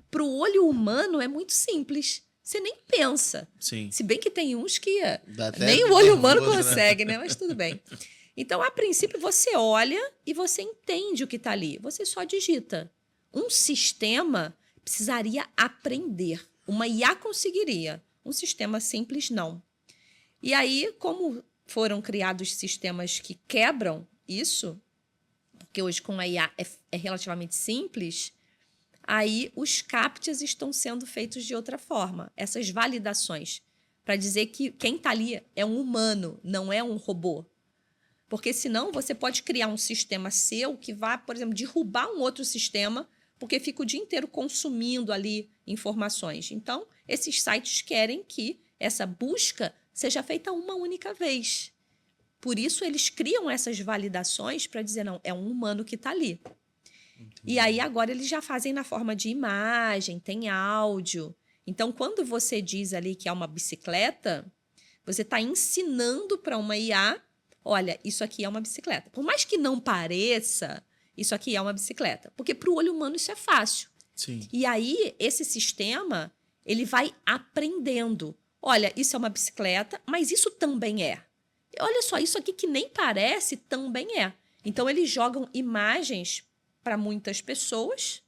Para o olho humano é muito simples. Você nem pensa. Sim. Se bem que tem uns que Dá até nem o olho humano nervoso, né? consegue, né? Mas tudo bem. Então, a princípio, você olha e você entende o que está ali. Você só digita. Um sistema precisaria aprender. Uma IA conseguiria. Um sistema simples, não. E aí, como foram criados sistemas que quebram isso, porque hoje com a IA é relativamente simples, aí os CAPTCHAs estão sendo feitos de outra forma. Essas validações, para dizer que quem está ali é um humano, não é um robô. Porque senão você pode criar um sistema seu que vá, por exemplo, derrubar um outro sistema, porque fica o dia inteiro consumindo ali informações. Então, esses sites querem que essa busca seja feita uma única vez. Por isso, eles criam essas validações para dizer, não, é um humano que está ali. Entendi. E aí, agora, eles já fazem na forma de imagem, tem áudio. Então, quando você diz ali que é uma bicicleta, você está ensinando para uma IA, olha, isso aqui é uma bicicleta. Por mais que não pareça, isso aqui é uma bicicleta. Porque para o olho humano isso é fácil. Sim. E aí, esse sistema, ele vai aprendendo. Olha, isso é uma bicicleta, mas isso também é. Olha só, isso aqui que nem parece também é. Então, eles jogam imagens para muitas pessoas.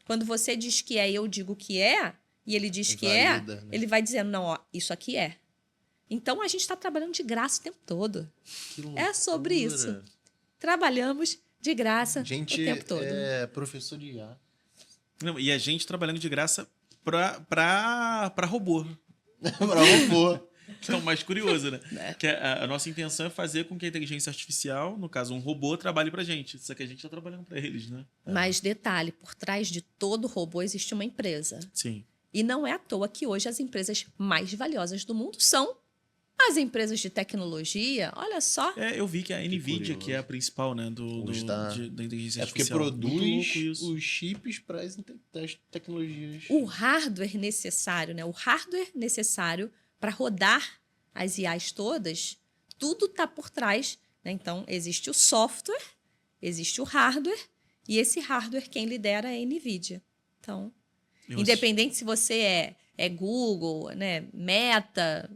Quando você diz que é, eu digo que é, e ele diz que Valida, é, né? ele vai dizendo, não, ó, isso aqui é. Então, a gente está trabalhando de graça o tempo todo. Que loucura. É sobre isso. Trabalhamos de graça Gente, o tempo todo. é professor de IA. Não, e a gente trabalhando de graça para robô. Pra robô. Que é o mais curioso, né? Que a nossa intenção é fazer com que a inteligência artificial, no caso um robô, trabalhe pra gente. Só que a gente tá trabalhando pra eles, né? Mas detalhe, por trás de todo robô existe uma empresa. Sim. E não é à toa que hoje as empresas mais valiosas do mundo são as empresas de tecnologia. Olha só. Eu vi que a NVIDIA, curioso. que é a principal, né, da inteligência É porque artificial. Muito produz louco isso. os chips para as tecnologias. O hardware necessário, né? O hardware necessário para rodar as IAs todas, tudo está por trás, né? Então, existe o software, existe o hardware, e esse hardware quem lidera é a NVIDIA. Então, independente se você é Google, né, Meta,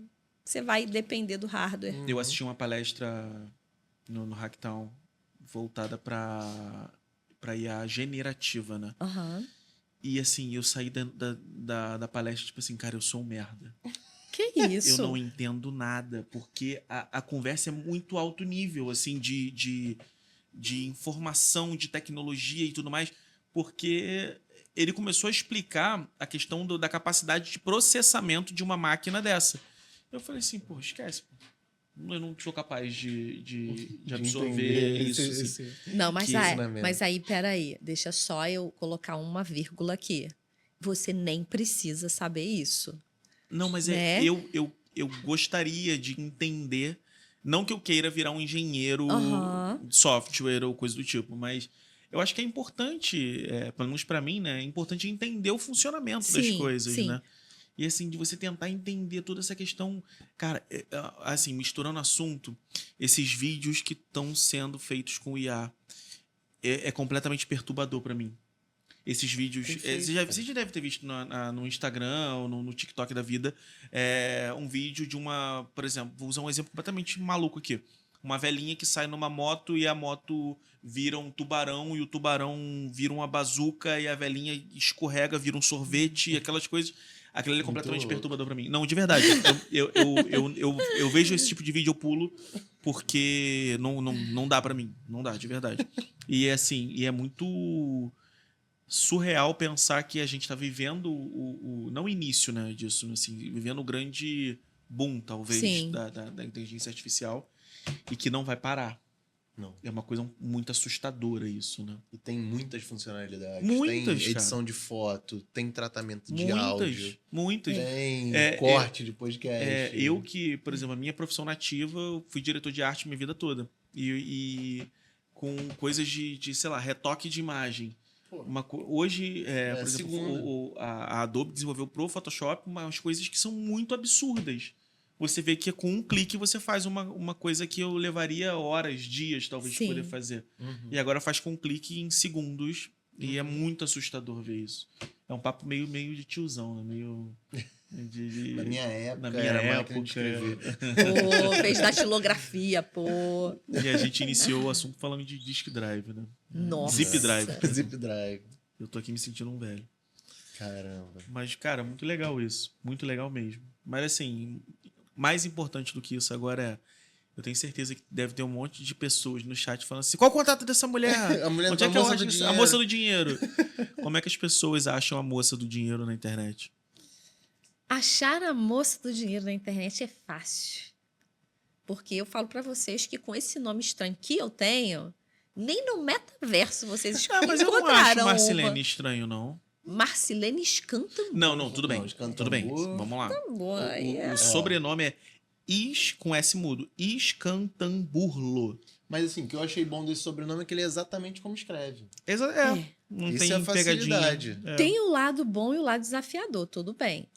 você vai depender do hardware. Eu assisti uma palestra no Hacktown voltada para IA generativa, né? Uhum. E assim, eu saí da palestra tipo assim, cara, eu sou um merda. Que isso? Eu não entendo nada, porque a conversa é muito alto nível, assim, de informação, de tecnologia e tudo mais, porque ele começou a explicar a questão da capacidade de processamento de uma máquina dessa. Eu falei assim, pô, esquece, pô. Eu não sou capaz de absorver isso. Assim. Não, mas aí, peraí, deixa só eu colocar uma vírgula aqui. Você nem precisa saber isso. Não, mas né? eu gostaria de entender, não que eu queira virar um engenheiro de software ou coisa do tipo, mas eu acho que é importante, pelo menos para mim, né, é importante entender o funcionamento das coisas, né? E assim, de você tentar entender toda essa questão, cara, assim, misturando assunto, esses vídeos que estão sendo feitos com IA é completamente perturbador para mim. Esses vídeos. Você já deve ter visto no Instagram ou no TikTok da vida um vídeo de uma. Por exemplo, vou usar um exemplo completamente maluco aqui. Uma velhinha que sai numa moto e a moto vira um tubarão e o tubarão vira uma bazuca e a velhinha escorrega, vira um sorvete e aquelas coisas. Aquilo ali é completamente perturbador pra mim. Não, de verdade. Eu vejo esse tipo de vídeo, eu pulo, porque não dá pra mim. Não dá, de verdade. E é assim, é muito surreal pensar que a gente tá vivendo não o início, né, disso, assim, vivendo o grande boom, talvez, da inteligência artificial e que não vai parar. Não. É uma coisa muito assustadora isso, né? E tem muitas funcionalidades. Muitas, tem edição cara. de foto, tem tratamento de áudio. Muitas. Tem corte de podcast. Eu que, por exemplo, a minha profissão nativa, eu fui diretor de arte minha vida toda. E com coisas de, sei lá, retoque de imagem. Hoje, por a exemplo, segunda. a Adobe desenvolveu pro Photoshop umas coisas que são muito absurdas. Você vê que com um clique você faz uma coisa que eu levaria horas, dias, talvez, Sim. para poder fazer. Uhum. E agora faz com um clique em segundos. E é muito assustador ver isso. É um papo meio de tiozão, né? Meio... Na minha época, Na minha era época. máquina de escrever. Pô, fez datilografia, pô. E a gente iniciou o assunto falando de disk drive, né? Nossa. Zip drive. Zip Drive. Eu tô aqui me sentindo um velho. Caramba. Mas, cara, muito legal isso. Muito legal mesmo. Mas, assim, mais importante do que isso agora é... Eu tenho certeza que deve ter um monte de pessoas no chat falando assim, qual o contato dessa mulher? A mulher Onde é da que eu moça acho do isso? dinheiro. A moça do dinheiro. Como é que as pessoas acham a moça do dinheiro na internet? Achar a moça do dinheiro na internet é fácil. Porque eu falo pra vocês que com esse nome estranho que eu tenho, nem no metaverso vocês Mas eu não acho encontrarão Marcilene uma. estranho, não. Marcilene Escantambu. Não, tudo bem. Não, Escantambu. Tudo bem. Vamos lá. Boa, O sobrenome é com S mudo. Escantamburlo. Mas assim, o que eu achei bom desse sobrenome é que ele é exatamente como escreve. Não Isso tem é a facilidade. pegadinha. Tem o lado bom e o lado desafiador, tudo bem.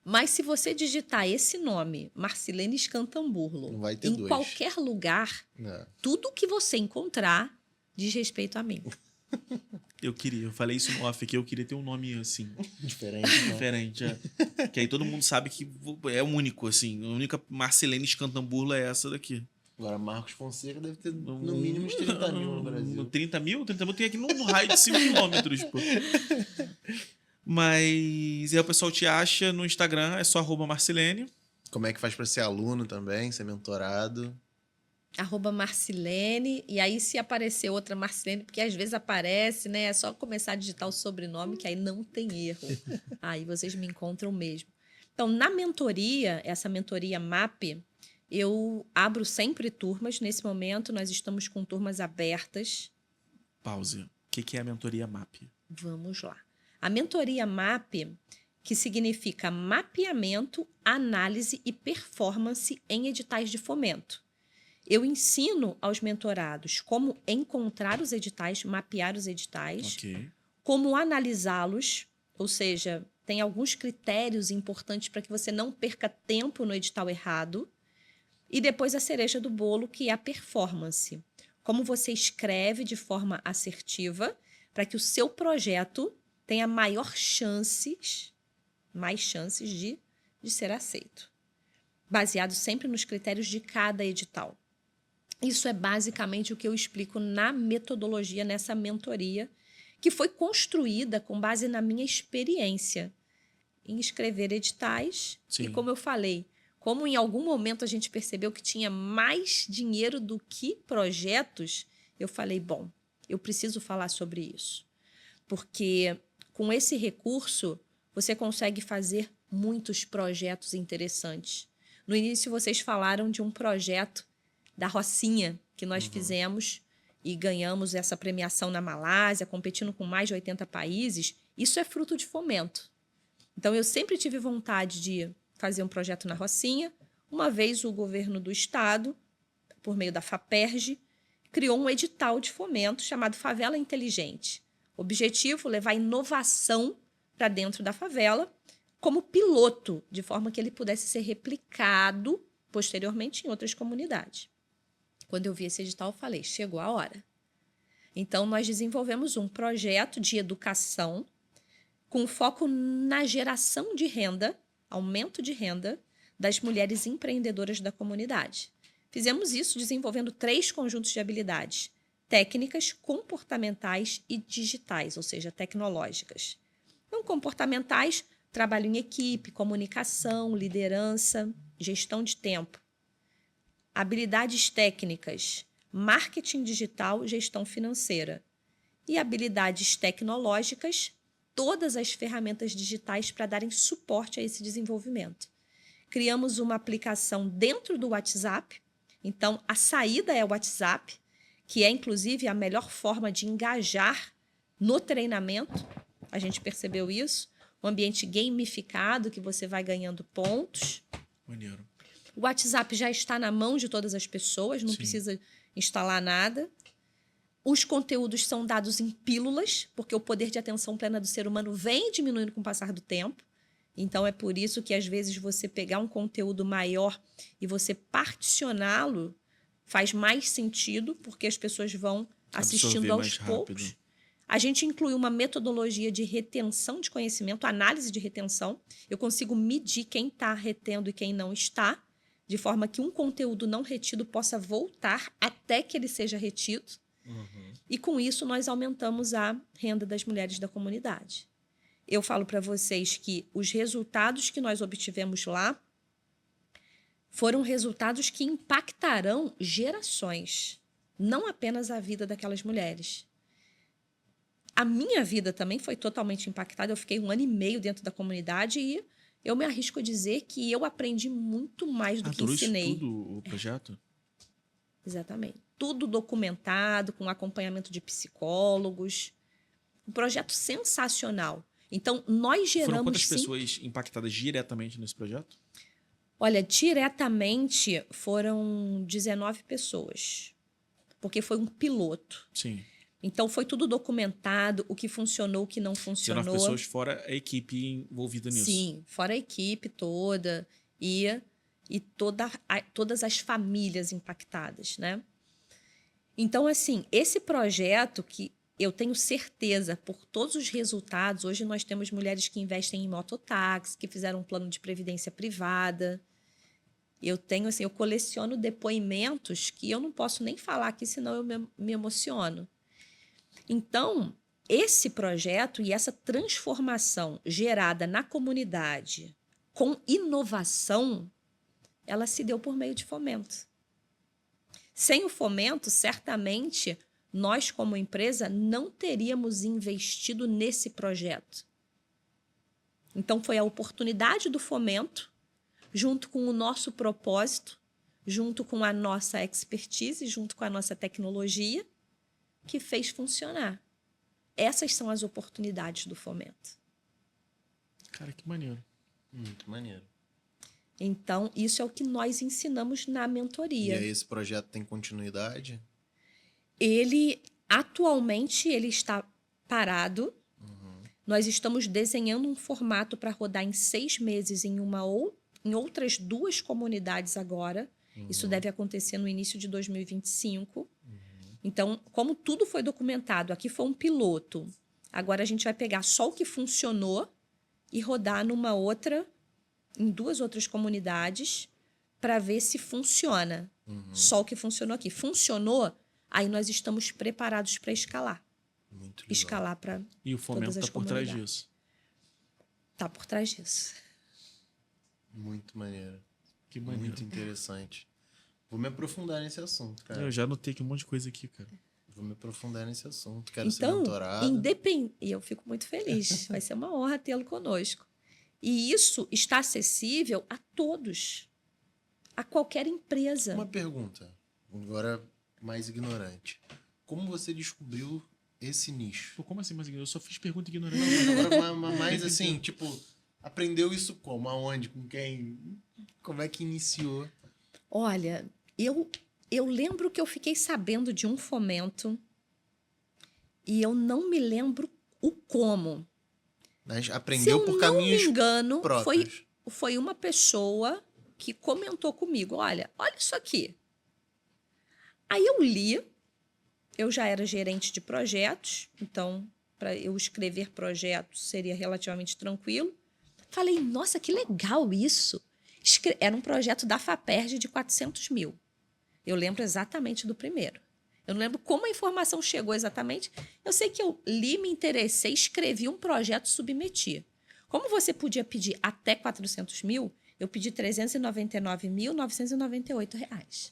Mas se você digitar esse nome, Marcilene Escantamburlo, Não vai ter em dois. qualquer lugar, É. tudo que você encontrar diz respeito a mim. Eu falei isso no off aqui, eu queria ter um nome assim, Diferente. Então. diferente. Que aí todo mundo sabe que é único, assim. A única Marcilene Escantamburlo é essa daqui. Agora, Marcos Fonseca deve ter no mínimo uns 30 mil no Brasil. 30 mil? 30 mil tem aqui no raio de 5 quilômetros, pô. Mas aí o pessoal te acha no Instagram, é só @Marcilene. Como é que faz pra ser aluno também, ser mentorado? @Marcilene, e aí se aparecer outra Marcilene, porque às vezes aparece, né? É só começar a digitar o sobrenome, que aí não tem erro. Aí vocês me encontram mesmo. Então, na mentoria, essa mentoria MAP, eu abro sempre turmas. Nesse momento, nós estamos com turmas abertas. Pause. O que é a mentoria MAP? Vamos lá. A mentoria MAP, que significa mapeamento, análise e performance em editais de fomento. Eu ensino aos mentorados como encontrar os editais, mapear os editais, Ok. como analisá-los, ou seja, tem alguns critérios importantes para que você não perca tempo no edital errado. E depois a cereja do bolo, que é a performance. Como você escreve de forma assertiva para que o seu projeto tenha mais chances de ser aceito. Baseado sempre nos critérios de cada edital. Isso é basicamente o que eu explico na metodologia, nessa mentoria, que foi construída com base na minha experiência em escrever editais. Sim. E como eu falei, como em algum momento a gente percebeu que tinha mais dinheiro do que projetos, eu falei, bom, eu preciso falar sobre isso. Porque com esse recurso, você consegue fazer muitos projetos interessantes. No início, vocês falaram de um projeto da Rocinha que nós fizemos e ganhamos essa premiação na Malásia, competindo com mais de 80 países. Isso é fruto de fomento. Então, eu sempre tive vontade de fazer um projeto na Rocinha. Uma vez, o governo do estado, por meio da FAPERJ, criou um edital de fomento chamado Favela Inteligente. Objetivo, levar inovação para dentro da favela como piloto, de forma que ele pudesse ser replicado posteriormente em outras comunidades. Quando eu vi esse edital, eu falei, chegou a hora. Então, nós desenvolvemos um projeto de educação com foco na geração de renda, aumento de renda das mulheres empreendedoras da comunidade. Fizemos isso desenvolvendo 3 conjuntos de habilidades: técnicas, comportamentais e digitais, ou seja, tecnológicas. Não comportamentais, trabalho em equipe, comunicação, liderança, gestão de tempo. Habilidades técnicas, marketing digital, gestão financeira. E habilidades tecnológicas, todas as ferramentas digitais para darem suporte a esse desenvolvimento. Criamos uma aplicação dentro do WhatsApp. Então, a saída é o WhatsApp, que é, inclusive, a melhor forma de engajar no treinamento. A gente percebeu isso. Um ambiente gamificado, que você vai ganhando pontos. Maneiro. O WhatsApp já está na mão de todas as pessoas, não Sim. precisa instalar nada. Os conteúdos são dados em pílulas, porque o poder de atenção plena do ser humano vem diminuindo com o passar do tempo. Então, é por isso que, às vezes, você pegar um conteúdo maior e você particioná-lo faz mais sentido, porque as pessoas vão assistindo aos poucos. A gente inclui uma metodologia de retenção de conhecimento, análise de retenção. Eu consigo medir quem está retendo e quem não está, de forma que um conteúdo não retido possa voltar até que ele seja retido. E, com isso, nós aumentamos a renda das mulheres da comunidade. Eu falo para vocês que os resultados que nós obtivemos lá foram resultados que impactarão gerações, não apenas a vida daquelas mulheres. A minha vida também foi totalmente impactada. Eu fiquei 1 ano e meio dentro da comunidade e eu me arrisco a dizer que eu aprendi muito mais do que ensinei. Tudo o projeto? Exatamente. Tudo documentado, com acompanhamento de psicólogos. Um projeto sensacional. Então, nós geramos... Foram quantas pessoas impactadas diretamente nesse projeto? Olha, diretamente foram 19 pessoas. Porque foi um piloto. Sim. Então, foi tudo documentado, o que funcionou, o que não funcionou. 19 pessoas fora a equipe envolvida nisso. Sim, fora a equipe toda e todas as famílias impactadas, né? Então, assim, esse projeto que eu tenho certeza, por todos os resultados, hoje nós temos mulheres que investem em mototáxi, que fizeram um plano de previdência privada. Eu tenho, assim, eu coleciono depoimentos que eu não posso nem falar aqui, senão eu me emociono. Então, esse projeto e essa transformação gerada na comunidade com inovação, ela se deu por meio de fomento. Sem o fomento, certamente, nós, como empresa, não teríamos investido nesse projeto. Então, foi a oportunidade do fomento, junto com o nosso propósito, junto com a nossa expertise, junto com a nossa tecnologia, que fez funcionar. Essas são as oportunidades do fomento. Cara, que maneiro. Muito maneiro. Então, isso é o que nós ensinamos na mentoria. E aí, esse projeto tem continuidade? Atualmente, ele está parado. Nós estamos desenhando um formato para rodar em 6 meses em outras 2 comunidades agora. Isso deve acontecer no início de 2025. Então, como tudo foi documentado, aqui foi um piloto. Agora a gente vai pegar só o que funcionou e rodar em 2 outras comunidades para ver se funciona. Só o que funcionou aqui. Funcionou, aí nós estamos preparados para escalar. Muito legal. Escalar para E o fomento está por trás disso? Está por trás disso. Muito maneiro. Que maneiro. Muito interessante. Vou me aprofundar nesse assunto, cara. Eu já anotei aqui um monte de coisa aqui, cara. Vou me aprofundar nesse assunto. Quero ser Então, mentorado. E eu fico muito feliz. Vai ser uma honra tê-lo conosco. E isso está acessível a todos. A qualquer empresa. Uma pergunta, agora mais ignorante. Como você descobriu esse nicho? Pô, como assim, mas eu só fiz pergunta ignorante. Agora, mais assim, tipo, aprendeu isso como? Aonde? Com quem? Como é que iniciou? Olha, eu lembro que eu fiquei sabendo de um fomento e eu não me lembro o como. Mas aprendeu por caminhos Se eu não me engano, próprios. foi uma pessoa que comentou comigo, olha isso aqui. Aí eu li, eu já era gerente de projetos, então para eu escrever projetos seria relativamente tranquilo. Falei, nossa, que legal isso. Era um projeto da FAPERJ de 400 mil. Eu lembro exatamente do primeiro. Eu não lembro como a informação chegou exatamente. Eu sei que eu li, me interessei, escrevi um projeto e submeti. Como você podia pedir até 400 mil, eu pedi R$ 399.998.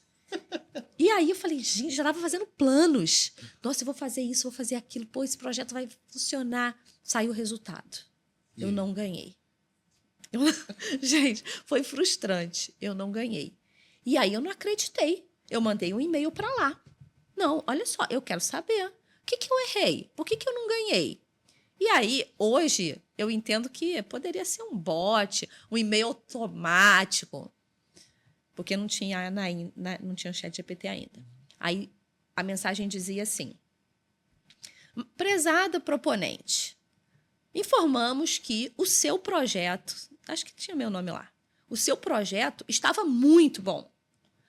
E aí eu falei, gente, já estava fazendo planos. Nossa, eu vou fazer isso, vou fazer aquilo. Pô, esse projeto vai funcionar. Saiu o resultado. Eu não ganhei. Gente, foi frustrante. Eu não ganhei. E aí eu não acreditei. Eu mandei um e-mail para lá. Não, olha só, eu quero saber. O que eu errei? Por que eu não ganhei? E aí, hoje, eu entendo que poderia ser um bot, um e-mail automático. Porque não tinha chat GPT ainda. Aí, a mensagem dizia assim, Prezada proponente, informamos que o seu projeto, acho que tinha meu nome lá, o seu projeto estava muito bom.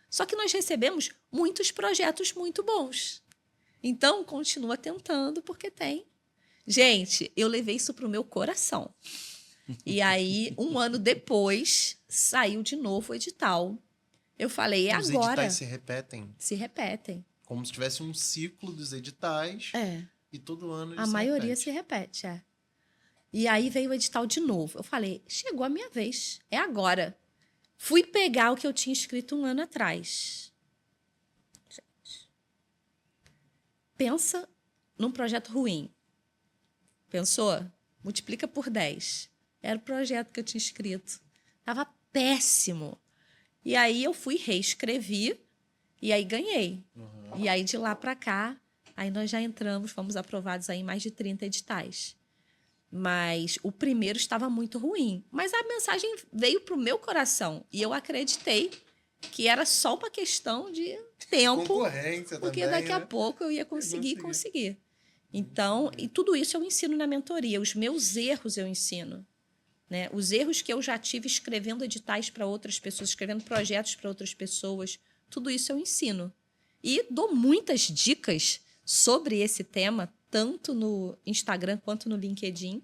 Só que nós recebemos muitos projetos muito bons. Então, continua tentando, porque tem. Gente, eu levei isso para o meu coração. E aí, 1 ano depois, saiu de novo o edital. Eu falei, é Os agora. editais se repetem. Se repetem. Como se tivesse um ciclo dos editais. E todo ano eles A maioria se repete, E aí veio o edital de novo. Eu falei, chegou a minha vez. É agora. Fui pegar o que eu tinha escrito 1 ano atrás. Gente. Pensa num projeto ruim. Pensou? Multiplica por 10. Era o projeto que eu tinha escrito. Estava péssimo. E aí eu fui, reescrevi, e aí ganhei. E aí de lá para cá, aí nós já entramos, fomos aprovados aí em mais de 30 editais. Mas o primeiro estava muito ruim. Mas a mensagem veio para o meu coração. E eu acreditei que era só uma questão de tempo. Concorrência porque também, daqui a pouco eu ia conseguir. Então, e tudo isso eu ensino na mentoria. Os meus erros eu ensino. Né? Os erros que eu já tive escrevendo editais para outras pessoas, escrevendo projetos para outras pessoas. Tudo isso eu ensino. E dou muitas dicas sobre esse tema, tanto no Instagram quanto no LinkedIn.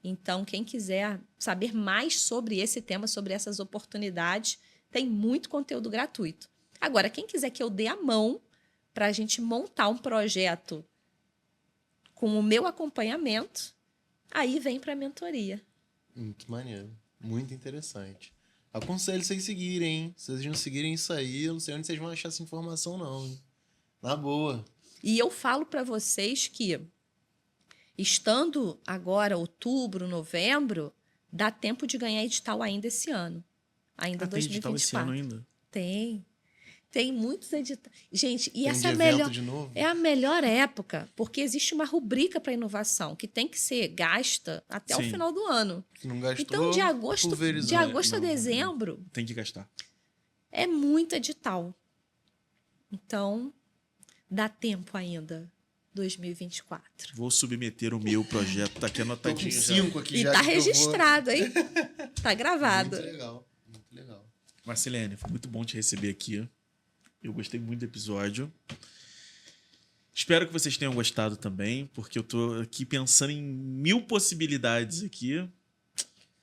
Então, quem quiser saber mais sobre esse tema, sobre essas oportunidades, tem muito conteúdo gratuito. Agora, quem quiser que eu dê a mão para a gente montar um projeto com o meu acompanhamento, aí vem para a mentoria. Muito maneiro. Muito interessante. Aconselho vocês seguirem, hein? Se vocês não seguirem isso aí, eu não sei onde vocês vão achar essa informação, não. Hein? Na boa. E eu falo para vocês que, estando agora outubro, novembro, dá tempo de ganhar edital ainda esse ano. Ainda 2024. Tem edital esse ano ainda? Tem. Tem muitos editais. Gente, e essa é a melhor época, porque existe uma rubrica para inovação que tem que ser gasta até o final do ano. Se não gastou, então, de agosto a dezembro... Tem que gastar. É muito edital. Então, dá tempo ainda. 2024. Vou submeter o meu projeto, tá aqui anotadinho. Tô com 5 aqui e já. Tá registrado, hein? Tá gravado. Muito legal, muito legal. Marcelene, foi muito bom te receber aqui. Eu gostei muito do episódio. Espero que vocês tenham gostado também, porque eu tô aqui pensando em 1000 possibilidades aqui.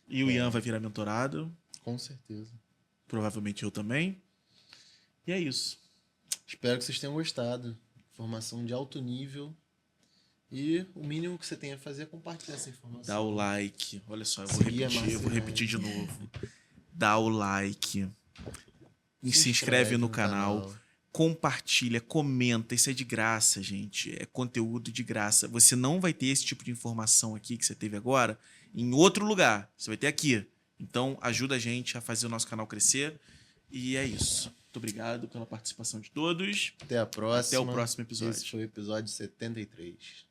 E o Ian vai virar mentorado. Com certeza. Provavelmente eu também. E é isso. Espero que vocês tenham gostado. Informação de alto nível. E o mínimo que você tem a fazer é compartilhar essa informação. Dá o like. Olha só, eu vou repetir de novo. Dá o like. E se inscreve no canal. Compartilha, comenta. Isso é de graça, gente. É conteúdo de graça. Você não vai ter esse tipo de informação aqui que você teve agora em outro lugar. Você vai ter aqui. Então, ajuda a gente a fazer o nosso canal crescer. E é isso. Muito obrigado pela participação de todos. Até a próxima. Até o próximo episódio. Esse foi o episódio 73.